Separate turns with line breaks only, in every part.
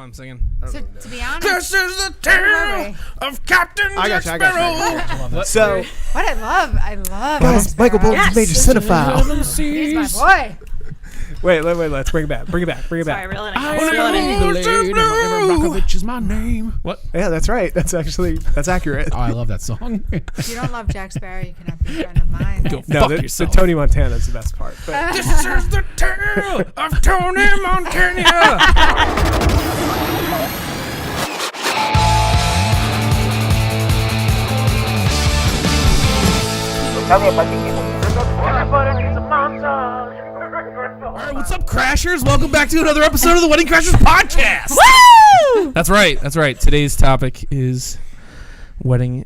why I'm singing.
So, to be honest,
This is the tale of Captain Jack Sparrow.
So,
what I love.
guys, Michael Bolton's major cinephile.
He's my boy.
Wait, let's bring it back.
Sorry, reel it in.
Rakovich is my name. What?
Yeah, that's right. That's accurate.
Oh, I love that song.
If you don't love Jack Sparrow, you cannot be a friend of mine.
Go
No,
fuck
the
yourself.
Tony Montana is the best part. But
This is the tale of Tony Montana. All right, what's up, Crashers? Welcome back to another episode of the Wedding Crashers podcast.
Woo!
That's right. Today's topic is wedding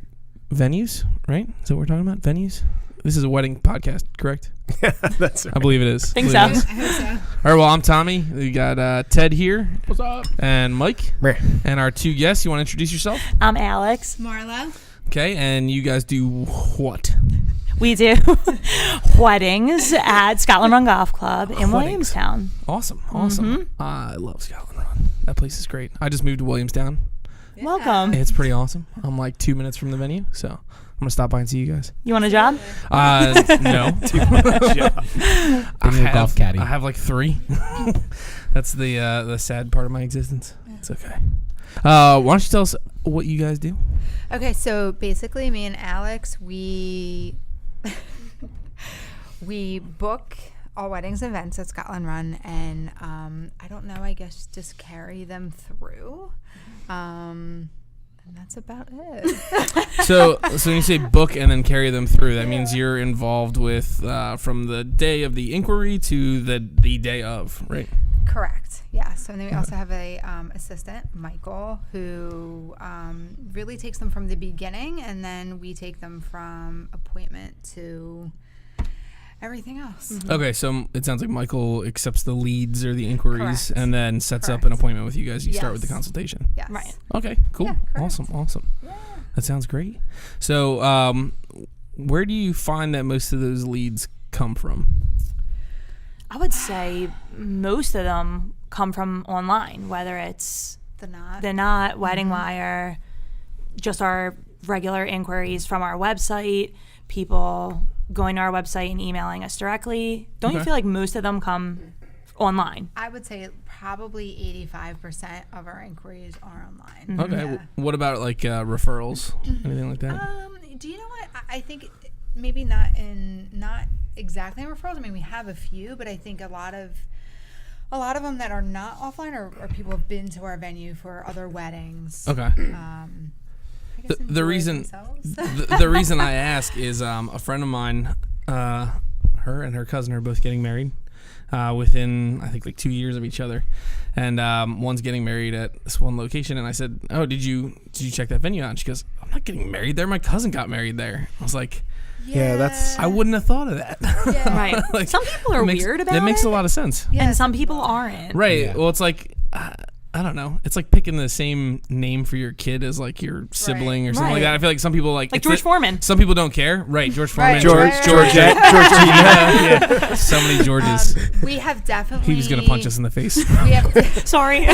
venues, right? Is that what we're talking about? Venues? This is a wedding podcast, correct?
yeah, that's right.
I believe it is.
Think so.
I hope so.
All right, well, I'm Tommy. We got Ted here.
What's up?
And Mike.
Meh.
And our two guests. You want to introduce yourself?
I'm Alex.
Marlo.
Okay, and you guys do what?
We do weddings at Scotland Run Golf Club in Williamstown.
Awesome. I love Scotland Run. That place is great. I just moved to Williamstown.
Yeah.
Welcome.
It's pretty awesome. I'm like 2 minutes from the venue, so I'm going to stop by and see you guys.
You want a job?
No.
a golf caddy.
I have like 3. That's the sad part of my existence. It's okay. Why don't you tell us what you guys do?
Okay, so basically, me and Alex, we book all weddings and events at Scotland Run, and I don't know, I guess just carry them through. And that's about it.
So when you say book and then carry them through, that means you're involved with from the day of the inquiry to the day of, right?
Correct. Yeah. So then we also have a assistant, Michael, who really takes them from the beginning, and then we take them from appointment to everything else.
Mm-hmm.
Okay, so it sounds like Michael accepts the leads or the inquiries
Correct.
and then sets up an
Correct.
appointment with you guys. You start with the
Yes.
consultation.
Yes.
Right.
Okay, cool.
Yeah, correct.
Awesome.
Yeah.
That sounds great. So where do you find that most of those leads come from?
I would say most of them come from online, whether it's
The knot.
The Knot, Wedding Wire, just our regular inquiries from our website, people going to our website and emailing us directly. Don't you
Okay.
feel like most of them come online?
I would say probably 85% of our inquiries are online.
Okay.
Yeah.
What about like referrals? Anything like that?
Do you know what? I think maybe not exactly in referrals. I mean, we have a few, but I think a lot of them that are not offline are people who have been to our venue for other weddings.
Okay.
I guess
The reason
themselves.
the reason I ask is a friend of mine, her and her cousin are both getting married within I think like 2 years of each other, and one's getting married at this one location. And I said, "Oh, did you check that venue out?" And she goes, "I'm not getting married there. My cousin got married there." I was like,
Yeah, that's-
I wouldn't have thought of that.
Yeah.
Right.
Like,
Some people are weird about it.
That makes a lot of sense.
Yeah,
and some people aren't.
Right.
Yeah.
Well, it's like I don't know. It's like picking the same name for your kid as like your sibling or something like
Right.
that. I feel like some people
Like
it's
George Foreman.
Some people don't care. Right. George Foreman.
Right,
George,
Yeah. So many Georges.
We have definitely.
He was gonna punch us in the face.
We have,
Sorry.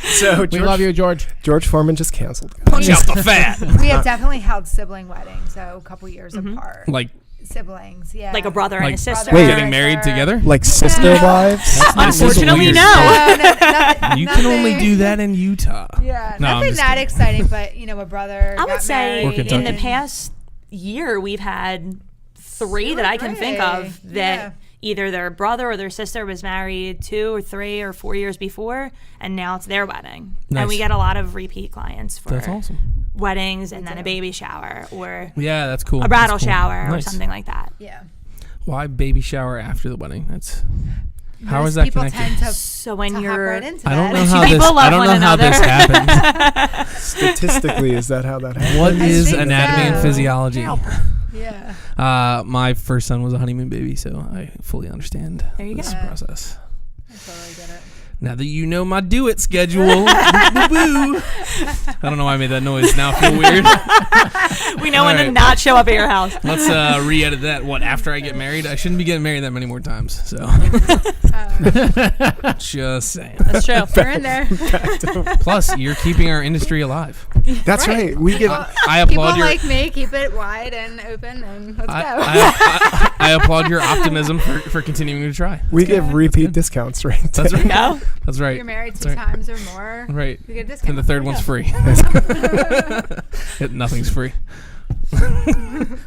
So
We love you, George.
George Foreman just canceled.
Punch out the fat.
we have definitely held sibling weddings, so a couple years apart.
Like
Siblings, yeah.
Like a brother and
Like
a sister.
Wait.
getting married together.
Like sister wives.
Unfortunately,
weird.
no.
You can only do that in Utah.
Yeah,
No, I'm
nothing
just
that
kidding.
exciting, but a brother.
I would
got
say
married
in the
and-
past year, we've had 3 that I can think
Really?
of that
Yeah.
either their brother or their sister was married 2 or 3 or 4 years before, and now it's their wedding.
Nice.
And we get a lot of repeat clients for
That's awesome.
weddings and then a baby shower or
Yeah, that's cool.
a bridal
That's cool.
shower or
Nice.
something like that.
Yeah.
Why baby shower after the wedding? That's how is that
people
connected?
tend to
So when
hop
you're
right into
I don't
that.
know how
People
this.
love
I don't
one
know how
another.
this happened.
Statistically, is that how that happens?
What
I
is
think
anatomy and
so.
physiology?
Yeah.
My first son was a honeymoon baby, so I fully understand
There you
this
go.
process.
I totally get it.
Now that you know my do it schedule. Boo, boo, boo. I don't know why I made that noise. Now I feel weird.
We know when to not show up at your house.
Let's re-edit that. What, after I get married? I shouldn't be getting married that many more times. So, just saying.
That's true.
We're in there.
Plus, you're keeping our industry alive.
That's right. We give.
I
People
applaud your.
like me keep it wide and open, and let's go.
I applaud your optimism for continuing to try.
We give repeat discounts, right?
That's right.
No?
That's right.
If you're married
That's
two
right.
times or more,
Right.
you get a discount.
And the third
There
one's
you
free. Nothing's free.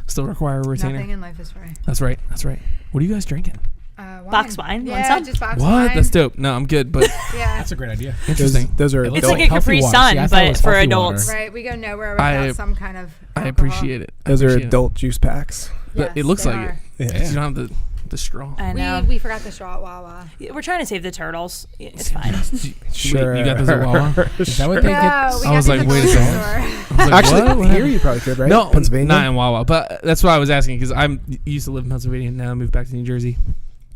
Still require a
go.
retainer.
Nothing in life is free.
That's right. That's right. What are you guys drinking?
Wine.
Box wine? Want
Yeah,
some?
just box
What?
wine.
That's dope. No, I'm good, but
Yeah.
That's a great idea.
interesting.
Those are
It looks
It's
adult.
like a
healthy
Capri
water.
Sun,
See, I thought it
but
was
for
healthy
adults.
water.
Right. We go nowhere without some kind of
I
alcohol.
appreciate it.
Those are
Appreciate it.
adult juice packs.
Yes,
It looks
they
like
are.
it.
Yeah.
You don't have the straw.
I know.
We forgot the straw at Wawa.
We're trying to save the turtles. It's fine.
Sure.
You got those at Wawa?
Is that what they get?
No, we
I was
got
like,
these at
wait a
the
second.
store.
I was like,
Actually,
what?
here you probably could, right?
No,
Pennsylvania.
not in Wawa. But that's why I was asking because I used to live in Pennsylvania and now I moved back to New Jersey.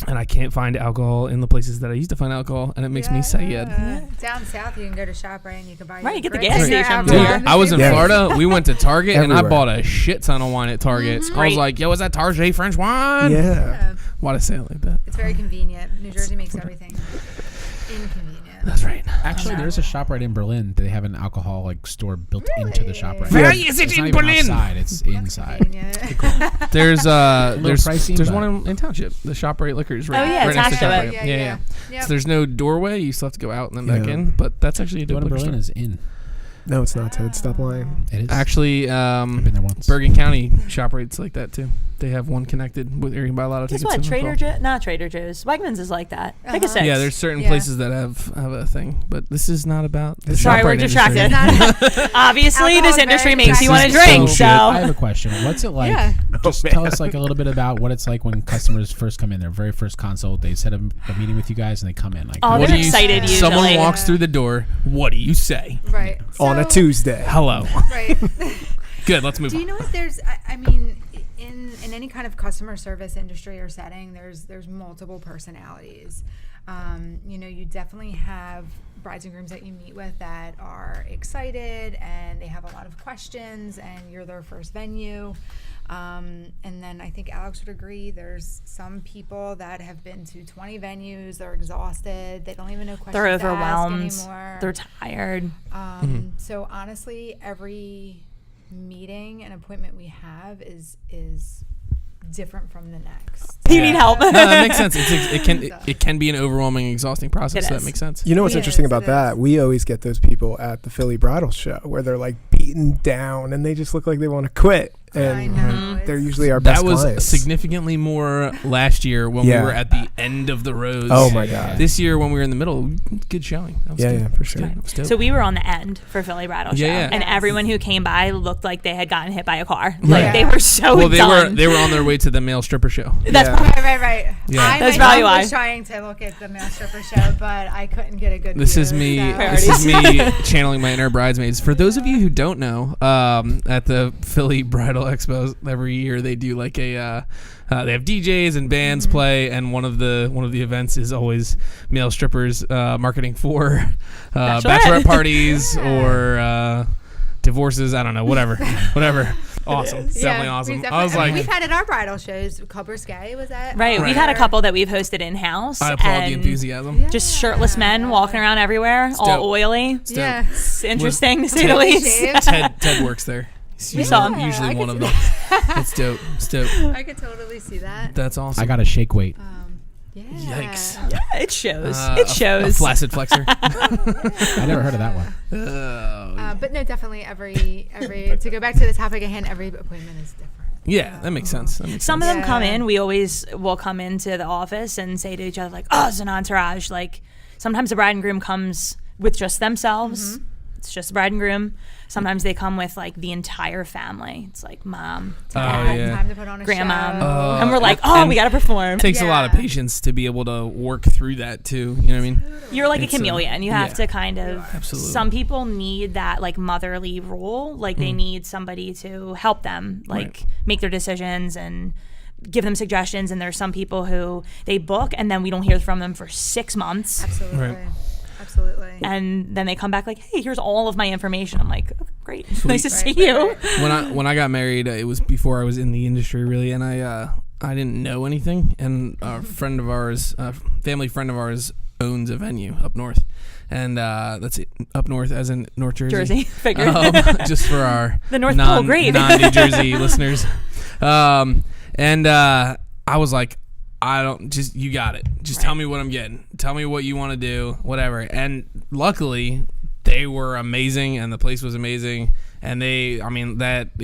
And I can't find alcohol in the places that I used to find alcohol, and it makes me sad.
Down south, you can go to ShopRite and you can buy.
Right, you get the
drinks
gas
and your
station
alcohol
there.
on the
I was in
table.
Yeah.
Florida. We went to Target, and I
Everywhere.
bought a shit ton of wine at Target. I was
Great.
like, yo, is that Target French wine?
Yeah.
Yeah.
Why'd I say it like that?
It's very convenient. New Jersey makes everything inconvenient.
That's right.
Actually, there's a ShopRite in Berlin. They have an alcohol store built into the ShopRite.
Where
Yeah.
is it
It's not
in
even
Berlin?
outside. It's inside.
Convenient.
There's
pricey,
there's
but-
one in Township. The ShopRite Liquors right,
Oh, yeah,
right next
attached
to
to
ShopRite.
it.
Yeah.
Yep.
So there's no doorway. You still have to go out and then back
Yeah.
in. But that's actually a
The
dope
one in
liquor
Berlin
store.
is in.
No, it's not, Ted. Stop lying.
It is.
Actually,
I've been there once.
Bergen County ShopRite's like that too. They have one connected with where you can buy a lot of
Guess
tickets.
what?
to
Trader
alcohol.
Joe's, not Trader Joe's. Wegmans is like that. Take a
Uh-huh.
six.
Yeah, there's certain
Yeah.
places that have a thing, but this is not about the
Sorry, we're
ShopRite industry.
distracted. Obviously,
Alcohol
this
is
industry
very
makes you want to
attractive.
drink. So,
I have a question. What's it like?
Yeah.
Just
Oh,
tell
man.
us like a little bit about what it's like when customers first come in. Their very first consult. They set a meeting with you guys and they come in. Like,
Oh,
What
they're
do you-
excited usually.
Someone walks through the door. What do you say?
Right.
On a
So-
Tuesday.
Hello.
Right.
Good. Let's move
Do you
on.
know what there's? I mean, in any kind of customer service industry or setting, there's multiple personalities. You definitely have brides and grooms that you meet with that are excited and they have a lot of questions, and you're their first venue. And then I think Alex would agree. There's some people that have been to 20 venues. They're exhausted. They don't even know questions.
They're
to ask
overwhelmed.
anymore.
They're tired.
So honestly, every meeting and appointment we have is different from the next.
You need help.
No, that makes sense. It can be an overwhelming, exhausting process.
It
So
is.
that makes sense.
You know what's
Yes,
interesting about
it
that?
is.
We always get those people at the Philly Bridal Show where they're like beaten down and they just look like they want to quit.
I
And
know.
they're
it's-
usually our best
That was
clients.
significantly more last year when
Yeah.
we were at the end of the rows.
Oh my God.
This year when we were in the middle, good showing. That was
Yeah,
good.
yeah, for sure.
That was dope.
So we were on the end for Philly Bridal Show,
Yeah, yeah.
and
Yes.
everyone who came by looked like they had gotten hit by a car.
Right.
Like they were so
well,
done.
they were on their way to the male stripper show.
That's
Yeah.
Right.
Yeah.
I
That's
myself
probably why.
was trying to look at the male stripper show, but I couldn't get a good
This
view,
is me.
so-
This is me channeling my inner bridesmaids. For those of you who don't know, at the Philly Bridal Expo every year they do like a. They have DJs and bands play, and one of the events is always male strippers marketing for bachelorette parties or divorces. I don't know, whatever. Awesome, it's definitely awesome. I was like,
we've had at our bridal shows. Club Risque was that?
right. We've had a couple that we've hosted in house.
I applaud the enthusiasm.
Yeah.
Just shirtless men walking around everywhere, all
dope.
oily.
It's dope.
Yeah.
It's interesting to say the
Totally
least.
shaved.
Ted works there. He's
We saw him.
usually
I
one
could
of
see
them. It's dope. It's dope.
I could totally see that.
That's awesome.
I got a shake weight.
Yeah.
Yikes.
It shows.
A
It shows.
flaccid flexor.
I never heard of that one.
But no, definitely every to go back to the topic at hand, every appointment is different.
Yeah, that makes sense.
Some of them come
Yeah.
in. We always will come into the office and say to each other, like, "Oh, it's an entourage." Like sometimes the bride and groom comes with just themselves. It's just the bride and groom. Sometimes they come with like the entire family. It's like mom, dad,
yeah.
Time to put on a
grandma,
show.
and we're like,
and
we got to perform.
It takes a lot of
Yeah.
patience to be able to work through that too. You know what I mean?
You're like
It's,
a chameleon. You have
yeah.
to kind of.
Absolutely.
Some people need that like motherly role. Like they need somebody to help them, like
Right.
make their decisions and give them suggestions. And there's some people who they book and then we don't hear from them for 6 months.
Absolutely.
Right.
Absolutely.
And then they come back like, hey, here's all of my information. I'm like, oh, great. Nice to see
Right,
you.
right.
When I got married, it was before I was in the industry really, and I didn't know anything. And a friend of ours, family friend of ours, owns a venue up north, and that's it, up north as in North Jersey.
Figured.
Just for our
The North Pole, great.
non-New Jersey listeners. I was like, you got it. Just tell me what I'm getting. Tell me what you want to do, whatever. And luckily, they were amazing, and the place was amazing. And it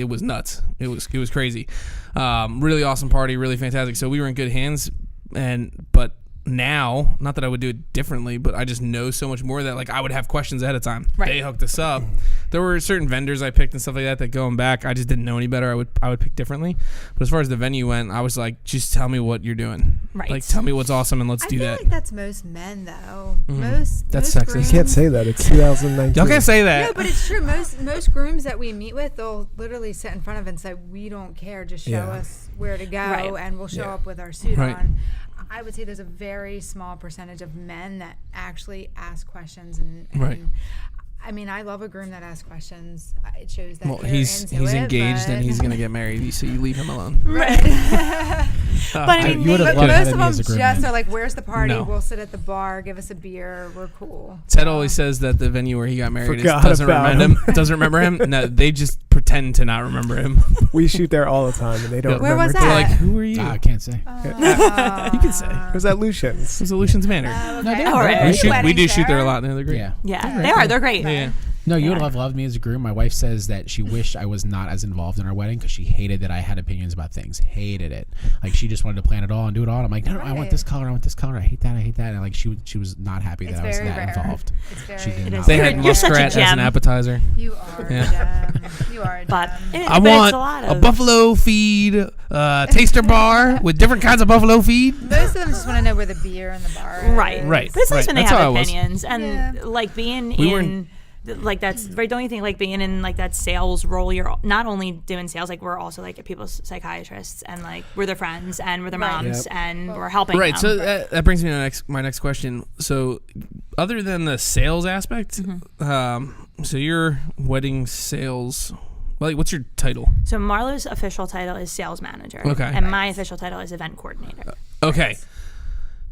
was nuts. It was crazy. Really awesome party, really fantastic. So we were in good hands, but now, not that I would do it differently, but I just know so much more that like I would have questions ahead of time.
Right.
They hooked us up. There were certain vendors I picked and stuff like that going back, I just didn't know any better. I would pick differently. But as far as the venue went, I was like, just tell me what you're doing.
Right.
Like tell me what's awesome and let's do
I
that.
feel like that's most men though.
That's
most
sexist.
You
grooms-
can't say that. It's 2019.
Y'all can't say that.
No, but it's true. Most grooms that we meet with, they'll literally sit in front of and say, "We don't care. Just show
Yeah.
us where to go,
Right.
and we'll show
Yeah.
up with our suit
Right.
on." I would say there's a very small percentage of men that actually ask questions, and
Right.
I mean, I love a groom that asks questions. It shows that
Well,
you're
he's
into it,
engaged and
but-
he's gonna get married, so you leave him alone.
right.
But I mean,
you would've
But
loved
most
having
of
me
them
as a groom,
just
man.
are like, "Where's the party?
No.
We'll sit at the bar, give us a beer, we're cool."
Ted always says that the venue where he got married
Forgot
doesn't
about
remember him. Doesn't remember him. No, they just pretend to not remember him.
We shoot there all the time, and they don't
Where
remember.
was
They're
that?
like, who are you?
I can't say.
You can say.
It was at Lucian's.
It was Lucian's Manor.
Okay.
all right.
We do shoot there a lot. And they're great.
Yeah.
yeah, they are. They're great.
Yeah.
No, you would have loved me as a groom. My wife says that she wished I was not as involved in our wedding because she hated that I had opinions about things. Hated it. Like she just wanted to plan it all and do it all. And I'm like, no, I want this color. I want this color. I hate that. I hate that. And like she was not happy
It's
that I was
very
that
rare.
involved.
It's very
She did
It
not.
is.
They
You're-
had
you're such a
muskrat as an
gem.
appetizer.
You are a
Yeah.
gem. You are a
But
gem.
I
but it's
want
a lot
a
of
buffalo feed taster bar with different kinds of buffalo feed.
Most of them just want to know where the beer in the bar is.
Right.
Right.
But it's nice when they
That's how I
have
was.
opinions and
Yeah.
like being
We were
in. Like that's right. Don't you think like being in like that sales role? You're not only doing sales, like we're also like people's psychiatrists and like we're their friends and we're their
Right.
moms
Yep.
and we're helping
Right.
them.
So that brings me to my next question. So, other than the sales aspect, so your wedding sales, like, what's your title?
So Marlo's official title is sales manager.
Okay.
And my official title is event coordinator.
Okay.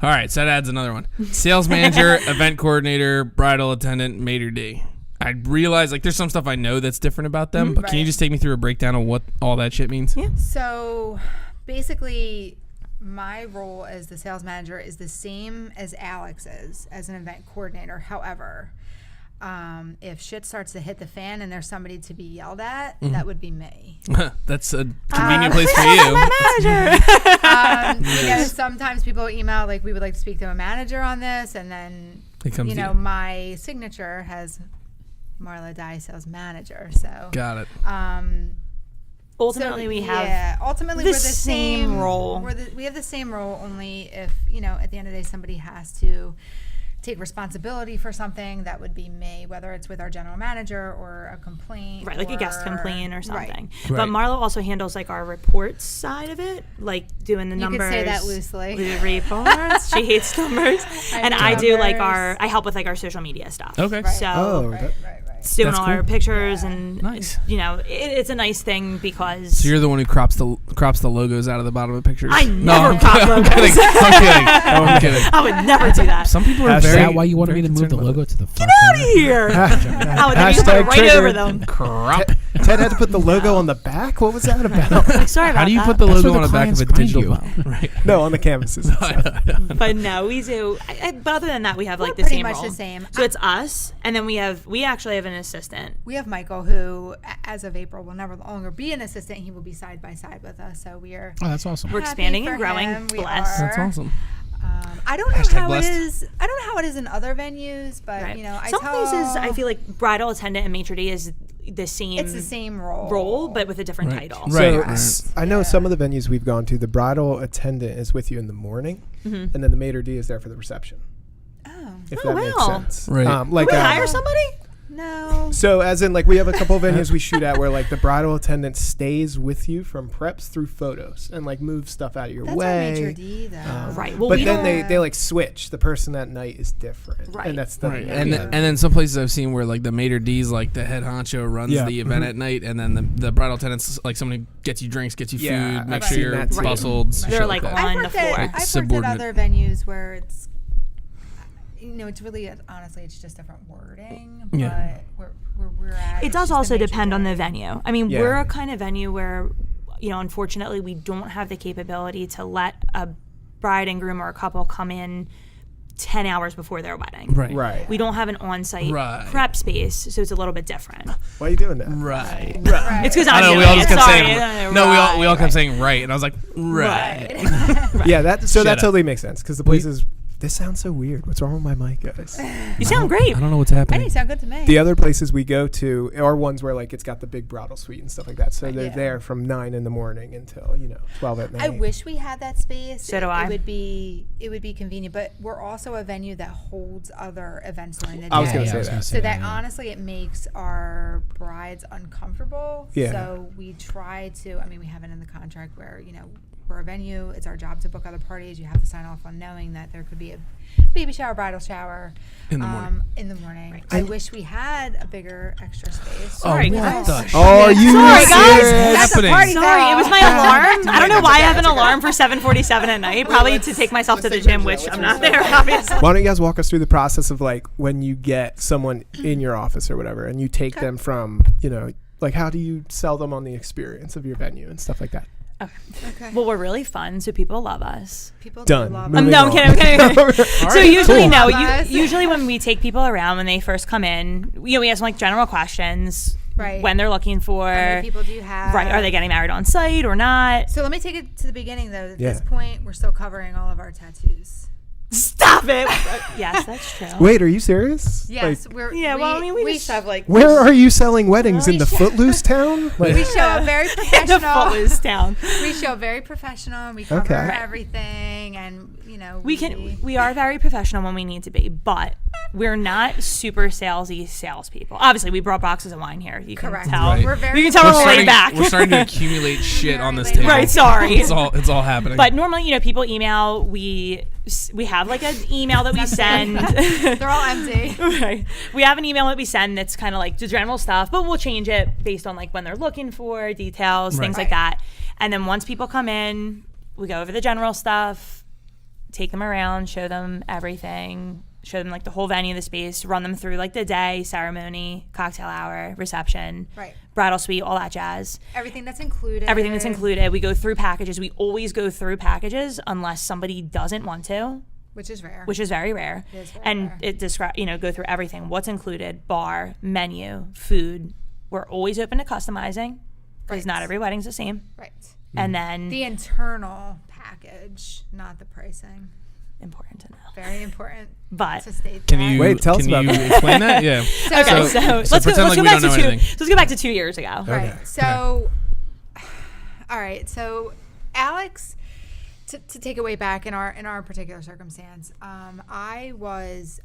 All right. So that adds another one: sales manager, event coordinator, bridal attendant, maitre d'. I realize like there's some stuff I know that's different about them, but can you
Right.
just take me through a breakdown of what all that shit means?
Yeah.
So basically, my role as the sales manager is the same as Alex's as an event coordinator. However, if shit starts to hit the fan and there's somebody to be yelled at, that would be me.
That's a convenient place for you.
Sometimes people email like, we would like to speak to a manager on this, and then
It comes to you.
my signature has Marlo Dye sales manager. So
Got it.
Ultimately, we have
ultimately
the
we're the
same role.
We have the same role, only if at the end of the day somebody has to take responsibility for something, that would be me, whether it's with our general manager or a complaint,
right, like a guest
or-
complaint or
Right.
something.
Right.
But Marlo also handles like our reports side of it, like doing the
You could
numbers.
say that loosely.
The reports. She hates numbers, and
hate
I do like
numbers.
I help with like our social media stuff.
Okay.
Right.
So
Oh,
Right,
that-
right.
doing
That's
all our
cool.
pictures and
Nice.
it's a nice thing because
So you're the one who crops the logos out of the bottom of pictures.
I never
I'm
crop
kidding.
logos.
I'm kidding. I'm kidding.
I would never do that.
Some people are
Is
very.
that why you wanted
very
me to move the
concerned about
logo to the
Get
front
out of here! I would have you put it
Hashtag
right
trigger.
over them.
Crop.
Ted had to put the logo on the back. What was that about?
Sorry about
How do you
that.
put the
That's
logo
where
on
the
the back of a
clients find
digital
you.
file? Right.
No, on the canvases.
But no, we do. But other than that, we have like
We're
the
pretty
same
much
role.
the same.
So it's us, and then we actually have an assistant.
We have Michael, who, as of April, will never longer be an assistant. He will be side by side with us. So we are.
Oh, that's awesome.
We're
happy
expanding
for
and growing.
him. We
Bless.
are.
That's awesome.
I don't know
Hashtag
how
blessed.
it is. I don't know how it is in other venues, but
Right.
I
Some
tell,
places I feel like bridal attendant and maitre d is the same.
it's the same
role, but with a different
Right.
title.
Right.
So
Right.
I know some of the venues we've gone to, the bridal attendant is with you in the morning, and then the maitre d is there for the reception.
Oh.
If
Oh,
that makes
wow.
sense.
Right.
Like
Can we hire somebody?
No.
So as in, like, we have a couple of venues we shoot at where, like, the bridal attendant stays with you from preps through photos and, like, moves stuff out of your
That's
way.
our maitre d', though.
Right. Well,
But
we
then
don't.
they like switch. The person that night is different.
Right.
And that's the
Right. And then some places I've seen where like the maitre d's, like the head honcho runs
Yeah.
the event at night, and then the bridal attendants, like somebody gets you drinks, gets you
Yeah,
food, make
I've
sure
seen
you're
that too.
bustled.
Right.
shit
They're, like,
that.
on
I've
the
worked
floor.
at, I've worked at
Subordinate.
other venues where it's, it's really, honestly, it's just different wording. But
Yeah.
where we're at,
It
it's
does
just the
also
maitre
depend on
d'.
the venue. I mean,
Yeah.
we're a kind of venue where, unfortunately, we don't have the capability to let a bride and groom or a couple come in 10 hours before their wedding.
Right.
Right.
We don't have an on-site
Right.
prep space, so it's a little bit different.
Why are you doing that?
Right.
Right.
It's because
I
I'm
know
doing
we all
it.
just kept
Sorry.
saying no. We all kept saying right, and I was like right.
Yeah, that so
Shut
that
up.
totally makes sense because the places. This sounds so weird. What's wrong with my mic, guys?
You sound great.
I don't know what's
Hey,
happening.
sound good to me.
The other places we go to are ones where like it's got the big bridal suite and stuff like that. So they're
Yeah.
there from 9 in the morning until 12 at night.
I wish we had that space.
So do I.
It would be convenient, but we're also a venue that holds other events during the day.
I was gonna
Yeah,
say
I was
that.
gonna say
So that
yeah.
honestly, it makes our brides uncomfortable.
Yeah.
So we try to. I mean, we have it in the contract where we're a venue. It's our job to book other parties. You have to sign off on knowing that there could be a baby shower, bridal shower
In the morning.
In the morning. I wish we had a bigger extra space.
Sorry,
what
guys.
the
Oh, are you
Sorry, guys.
serious?
That's a
happening?
party
Sorry,
foul.
it was my alarm. I don't know why I have an alarm for 7:47 at night. Probably to take myself to the gym, which I'm not there, obviously.
Why don't you guys walk us through the process of like when you get someone in your office or whatever and you take them from, like how do you sell them on the experience of your venue and stuff like that?
Okay.
Well, we're really fun, so people love us.
People
Done.
do love
Moving
us.
No, I'm kidding. I'm kidding. So
right,
usually,
cool.
no.
Love us.
Usually, when we take people around when they first come in, we ask them like general questions.
Right.
When they're looking for.
How many people do you have?
Right. Are they getting married on site or not?
So let me take it to the beginning, though. At
Yeah.
this point, we're still covering all of our tattoos.
Stop it. Yes, that's true.
Wait, are you serious?
Yes,
Like,
we're.
Yeah. Well, I mean, we just have like
where are you selling weddings in the
should-
Footloose town? Like,
we show a very
the
professional.
Footloose town.
We show very professional. And we cover
Okay.
everything, and
We are very professional when we need to be, but we're not super salesy salespeople. Obviously, we brought boxes of wine here. You can
Correct.
tell.
Right.
We're very.
You can tell we're laid back.
We're starting to accumulate shit on this
Very
table.
laid
Right, sorry.
It's all happening.
But normally, people email. We have like an email that we send.
They're all empty.
Right. We have an email that we send that's kind of like the general stuff, but we'll change it based on like when they're looking for details, things like that. And then once people come in, we go over the general stuff, take them around, show them everything, show them like the whole venue, the space, run them through like the day, ceremony, cocktail hour, reception,
Right.
bridal suite, all that jazz.
Everything that's included.
Everything that's included. We go through packages. We always go through packages unless somebody doesn't want to,
Which is rare.
which is very rare.
It is very
And
rare.
it describe go through everything. What's included, bar, menu, food. We're always open to customizing because
Right.
not every wedding's the same.
Right.
And then
The internal package, not the pricing.
important to know.
Very important
But
to state
can
that.
you
Wait, tell us
can
about
you
that.
explain that? Yeah.
okay,
So-
so,
so
let's go
pretend like we
back
don't
to
know
two.
anything.
So let's go back to 2 years ago.
Right.
Okay.
So, all right. So, Alex, to take it way back in our particular circumstance, I was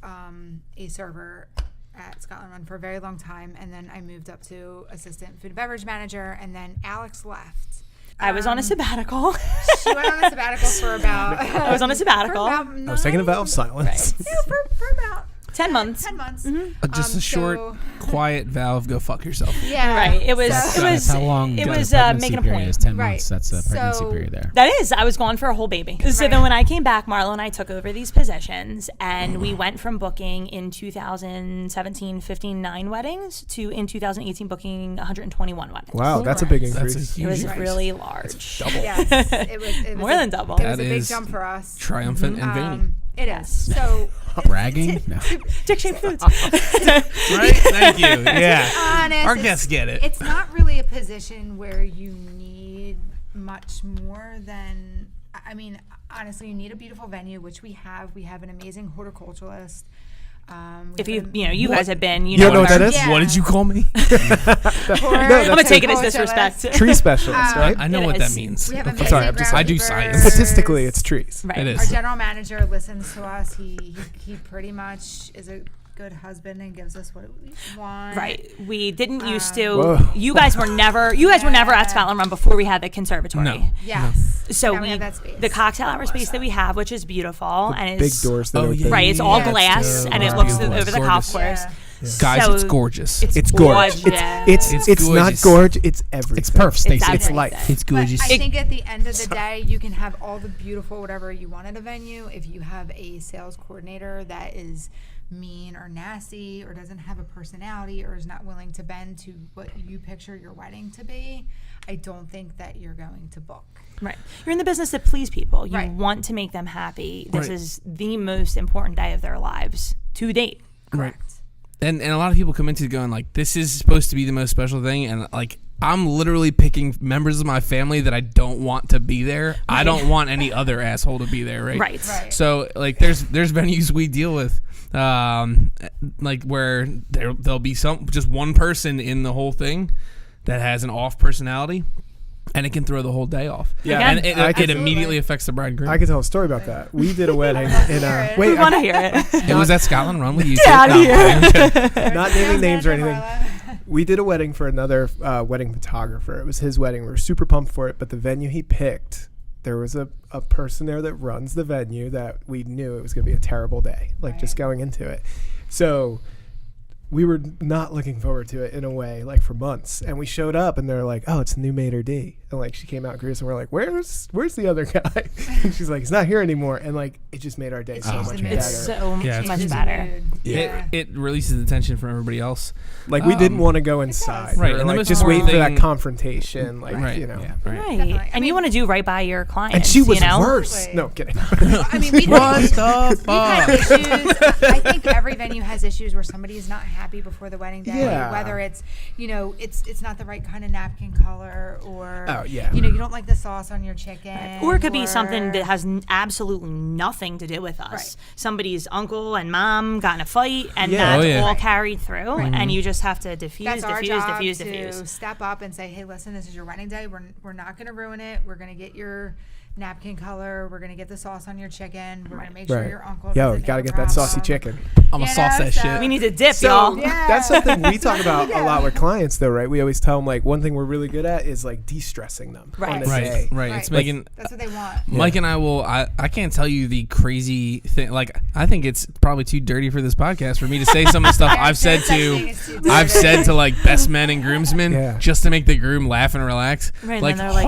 a server at Scotland Run for a very long time, and then I moved up to assistant food and beverage manager, and then Alex left.
I was on a sabbatical.
She went on a sabbatical for about.
I was on a sabbatical.
I was taking a vow of silence.
For about
10 months.
10 months.
Just a short,
so-
quiet vow of go fuck yourself.
Yeah.
Right. It was.
So-
It was.
That's how long
It
the
was
pregnancy
making a
period
point.
is. 10
Right.
months. That's a pregnancy
So-
period there.
That is. I was gone for a whole baby. So
Right.
then when I came back, Marlo and I took over these positions, and we went from booking in 2017 59 weddings to in 2018 booking 121 weddings.
Wow, that's a big
That's a
increase.
huge
It was
increase.
really large.
Yes. It was
More than double.
It was
That
a big
is
jump for us.
Triumphant and vain.
It is. So,
Bragging? No.
Dick-shaped foods.
Right? Thank you. Yeah.
honest,
Our
it's-
guests get it.
It's not really a position where you need much more than. I mean, honestly, you need a beautiful venue, which we have. We have an amazing horticulturalist.
If you guys have been, you
You don't
know
know what that is?
Yeah.
What did you call me?
I'm gonna take it as
Horticulturalist.
disrespect.
Tree specialist, right?
I know
It
what
is.
that means.
We have
I'm
amazing
sorry, I'm just-
I do
groundskeepers.
science.
Statistically, it's trees.
Right.
It is.
Our general manager listens to us. He pretty much is a good husband and gives us what we want.
Right. We didn't used to.
Whoa.
You guys were never at Scotland Run before we had the conservatory.
No.
Yes.
So
now we have that space.
the cocktail hour space that we have, which is beautiful, and
Big
it's
doors that
Oh,
open.
yeah.
right. It's all
Yeah, it's
glass,
dope.
and it
It's
looks
beautiful.
over the
It's
golf
gorgeous.
course.
Guys,
So
it's gorgeous.
It's gorgeous.
gorgeous.
It's not
gorgeous.
gorgeous. It's everything.
It's perf, Stacey.
It's
everything.
life.
It's
But
gorgeous.
I think at the end of the day, you can have all the beautiful whatever you want at a venue. If you have a sales coordinator that is mean or nasty or doesn't have a personality or is not willing to bend to what you picture your wedding to be, I don't think that you're going to book.
Right. You're in the business to please people. You
Right.
want to make them happy. This
Right.
is the most important day of their lives to date.
Right.
Correct.
And a lot of people come into it going like, this is supposed to be the most special thing, and like I'm literally picking members of my family that I don't want to be there. I don't want any other asshole to be there, right?
Right.
Right.
So like there's venues we deal with, like where there'll be just one person in the whole thing that has an off personality, and it can throw the whole day off.
Yeah.
and it
Absolutely.
immediately affects the bride and groom.
I could tell a story about that. We did a wedding in
hear it.
wait,
We want to hear it.
It was at Scotland Run. We used
Get
it.
out of
No,
here.
I'm kidding.
not naming names or anything.
Marlo.
We did a wedding for another wedding photographer. It was his wedding. We were super pumped for it, but the venue he picked, there was a person there that runs the venue that we knew it was going to be a terrible day, like just going into it. So we were not looking forward to it in a way, like for months. And we showed up and they're like, oh, it's the new maitre d'. And like she came out and greeted us and we're like, where's the other guy? And she's like, he's not here anymore. And like it just made our day so much better.
It's so
Yeah,
much
Changes
better.
the mood.
Yeah.
It releases the tension from everybody else.
Like we didn't want to go inside.
Right,
We were
and the
like
most
just waiting
important
for that
thing-
confrontation. Like,
Right.
you know.
Yeah.
Right.
Right.
Definitely. I
And you
mean-
want to do right by your clients.
And she was
you know?
worse.
Exactly.
No, kidding.
I mean, we've
What
had
the fuck?
issues. I think every venue has issues where somebody is not happy before the wedding day.
Yeah.
Whether it's, it's not the right kind of napkin color, or
Oh, yeah.
you don't like the sauce on your chicken,
Or it could be something that has absolutely nothing to do with us.
Right.
Somebody's uncle and mom got in a fight, and
Yeah.
that's
Oh, yeah.
all
Right.
carried through, and you just have to diffuse,
That's our
diffuse,
job
diffuse,
to
diffuse.
step up and say, hey, listen, this is your wedding day. We're not going to ruin it. We're going to get your napkin color. We're going to get the sauce on your chicken. We're going to make sure
Right.
your uncle
Yo,
doesn't
got to
make a
get that saucy
problem.
chicken.
I'm gonna
You
sauce
know,
that
so-
shit.
We need to dip,
So
y'all.
Yeah.
that's something we talk about
Yeah.
a lot with clients, though, right? We always tell them like one thing we're really good at is like de-stressing them on
Right.
the day.
Right. It's making
That's what they want.
Mike and I can't tell you the crazy thing. Like, I think it's probably too dirty for this podcast for me to say some of the stuff I've said
There's such thing as too
I've
dirty.
said to like best men and groomsmen
Yeah.
just to make the groom laugh and relax.
Right, and
Like
then they're like-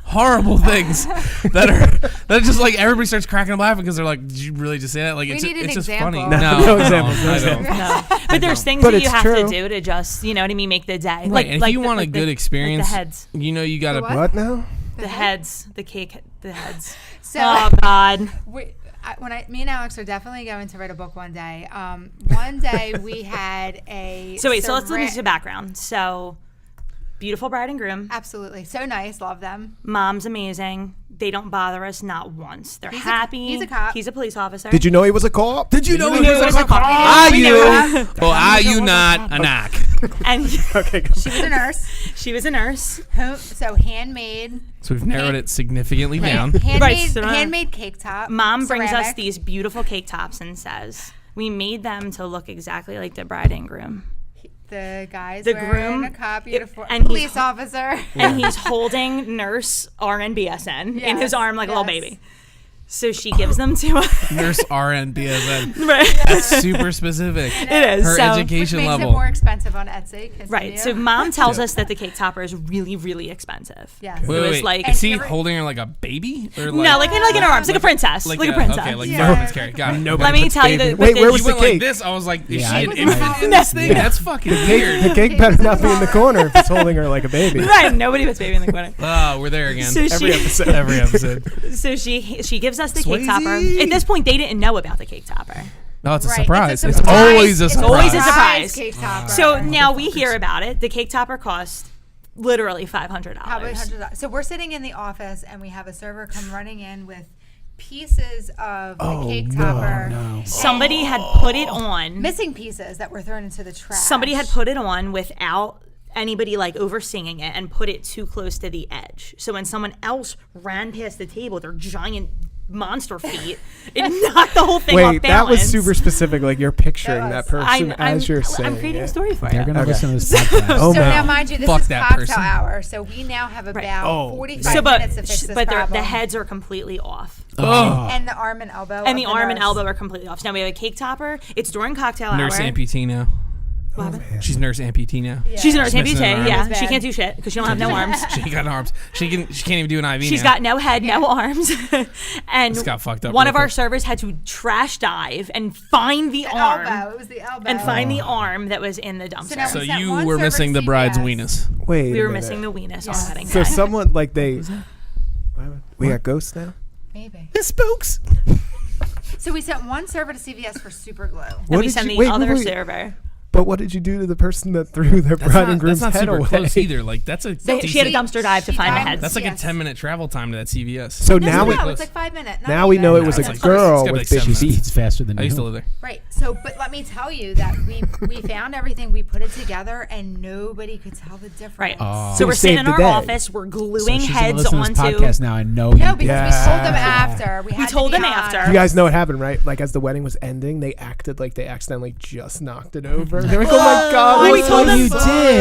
horrible things that just like everybody starts cracking up laughing because they're like, did you really just say that? Like
We
it's
need an
it's just
example.
funny.
No examples, no
I don't.
examples.
No. But there's things
But
that you
it's
have
true.
to do to just, you know what I mean, make the day.
Right, and if you want a good
like
experience,
the heads,
you know, you gotta.
The what?
What now?
the heads, the cake, the heads.
So
Oh God.
me and Alex are definitely going to write a book one day. One day we had a
So wait, so let's look
surre-
into the background. So, beautiful bride and groom.
Absolutely, so nice, love them.
Mom's amazing. They don't bother us not once. They're
He's a-
happy.
he's a cop.
He's a police officer.
Did you know he was a cop?
Did you know he
knew
was
he was
a
a cop?
Are
We knew
you?
that.
Or are you not a knock?
And
Okay, go.
She was a nurse.
she was a nurse.
So handmade,
So we've narrowed it significantly down.
handmade,
so-
handmade cake top.
Mom brings us
ceramic.
these beautiful cake tops and says, "We made them to look exactly like the bride and groom."
The guy's
The
wearing
groom-
a cop uniform,
and he's-
police officer.
And he's holding nurse RN BSN in his
Yes,
arm like a little
yes.
baby. So she gives them to us.
Nurse RN BSN.
Right.
That's super specific.
It is.
Her
so,
Which
education
makes
level.
it more expensive on Etsy. Continue.
right. So mom tells us that the cake topper is really, really expensive.
Yes.
Wait,
It was
wait,
like-
is he
And every-
holding her like a baby? Or
No, like in her arms, like a princess, like a princess.
Okay, like
Yeah.
no Prince Carrie. Got it.
Nobody
Let me
puts
tell you
baby-
that.
Wait, where
You
was the
went like
cake?
this. I was like, is
Yeah,
she
I-
an
I-
infant in this thing?
Yeah.
That's fucking
The
weird.
cake better not be in the corner if it's holding her like a baby.
Right. Nobody puts baby in the corner.
Oh, we're there again.
So
Every
she,
episode.
Every episode.
so she gives us the cake
Swayze.
topper. At this point, they didn't know about the cake topper.
No, it's a
Right,
surprise.
It's,
It's always a
It's
surprise.
always a surprise.
Cake topper.
So now we hear about it. The cake topper cost literally $500.
Probably $100. So we're sitting in the office and we have a server come running in with pieces of the cake topper.
Somebody had put it on.
Missing pieces that were thrown into the trash.
Somebody had put it on without anybody like overseeing it and put it too close to the edge. So when someone else ran past the table, their giant monster feet. It knocked the whole thing off
Wait,
balance.
that was super specific. Like you're picturing
That
that
was-
person as you're saying.
I'm creating
it.
a story for
They're
you.
gonna
Okay.
listen to this podcast.
Oh,
So
man.
now, mind you, this
Fuck
is
that
cocktail
person.
hour, so we now have about
Oh,
45
So,
minutes to fix this
but the
problem.
heads are completely off.
Oh.
And the arm and elbow.
And
of
the arm and
nurse.
elbow are completely off. So now we have a cake topper. It's during cocktail
Nurse
hour.
amputee now.
Oh, man.
She's nurse amputee now.
Yeah.
She's a nurse
She's missing
amputee.
an arm.
Yeah,
It was
she
bad.
can't do shit because she don't have no arms.
She ain't got arms. She can't even do an IV.
She's
now.
got no head, no arms. And
This got fucked up
one
real
of our
quick.
servers had to trash dive and find the arm.
Elbow. It was the elbow.
And find the arm that was in the dumpster.
now
So
we sent
you
one
were
server
missing
to
the bride's
CVS.
weenus.
Wait,
we
a
were
minute.
missing the weenus
Yes.
on wedding
So
day.
someone like they. We got ghosts now.
Maybe.
It spooks.
So we sent one server to CVS for super glue.
And
What
we
did
send
you-
the
wait,
other
wait.
server.
But what did you do to the person that threw their bride and groom's
that's not
head
super
away?
close either. Like that's a
She had a
decent-
dumpster dive to
She
find the
dived-
head.
That's like
Yes.
a 10-minute travel time to that CVS.
So
No,
now
no,
we
it's like 5 minutes.
now we know it was a
That's
girl
gotta be
with
like
big
7
She
feet.
eats faster than
I
you.
used to live there.
Right. So, but let me tell you that we found everything. We put it together, and nobody could tell the difference.
Right.
Oh.
So we're
You
sitting
saved
in
the
our
day.
office. We're
So
gluing
she's gonna
heads
listen to this
onto.
podcast now. I know
No,
you.
because
Yeah.
we told them after. We had
told
to be
them
on.
after.
You guys know what happened, right? Like as the wedding was ending, they acted like they accidentally just knocked it over. They were like, "Oh my god!"
Well, we
what
told
the
them-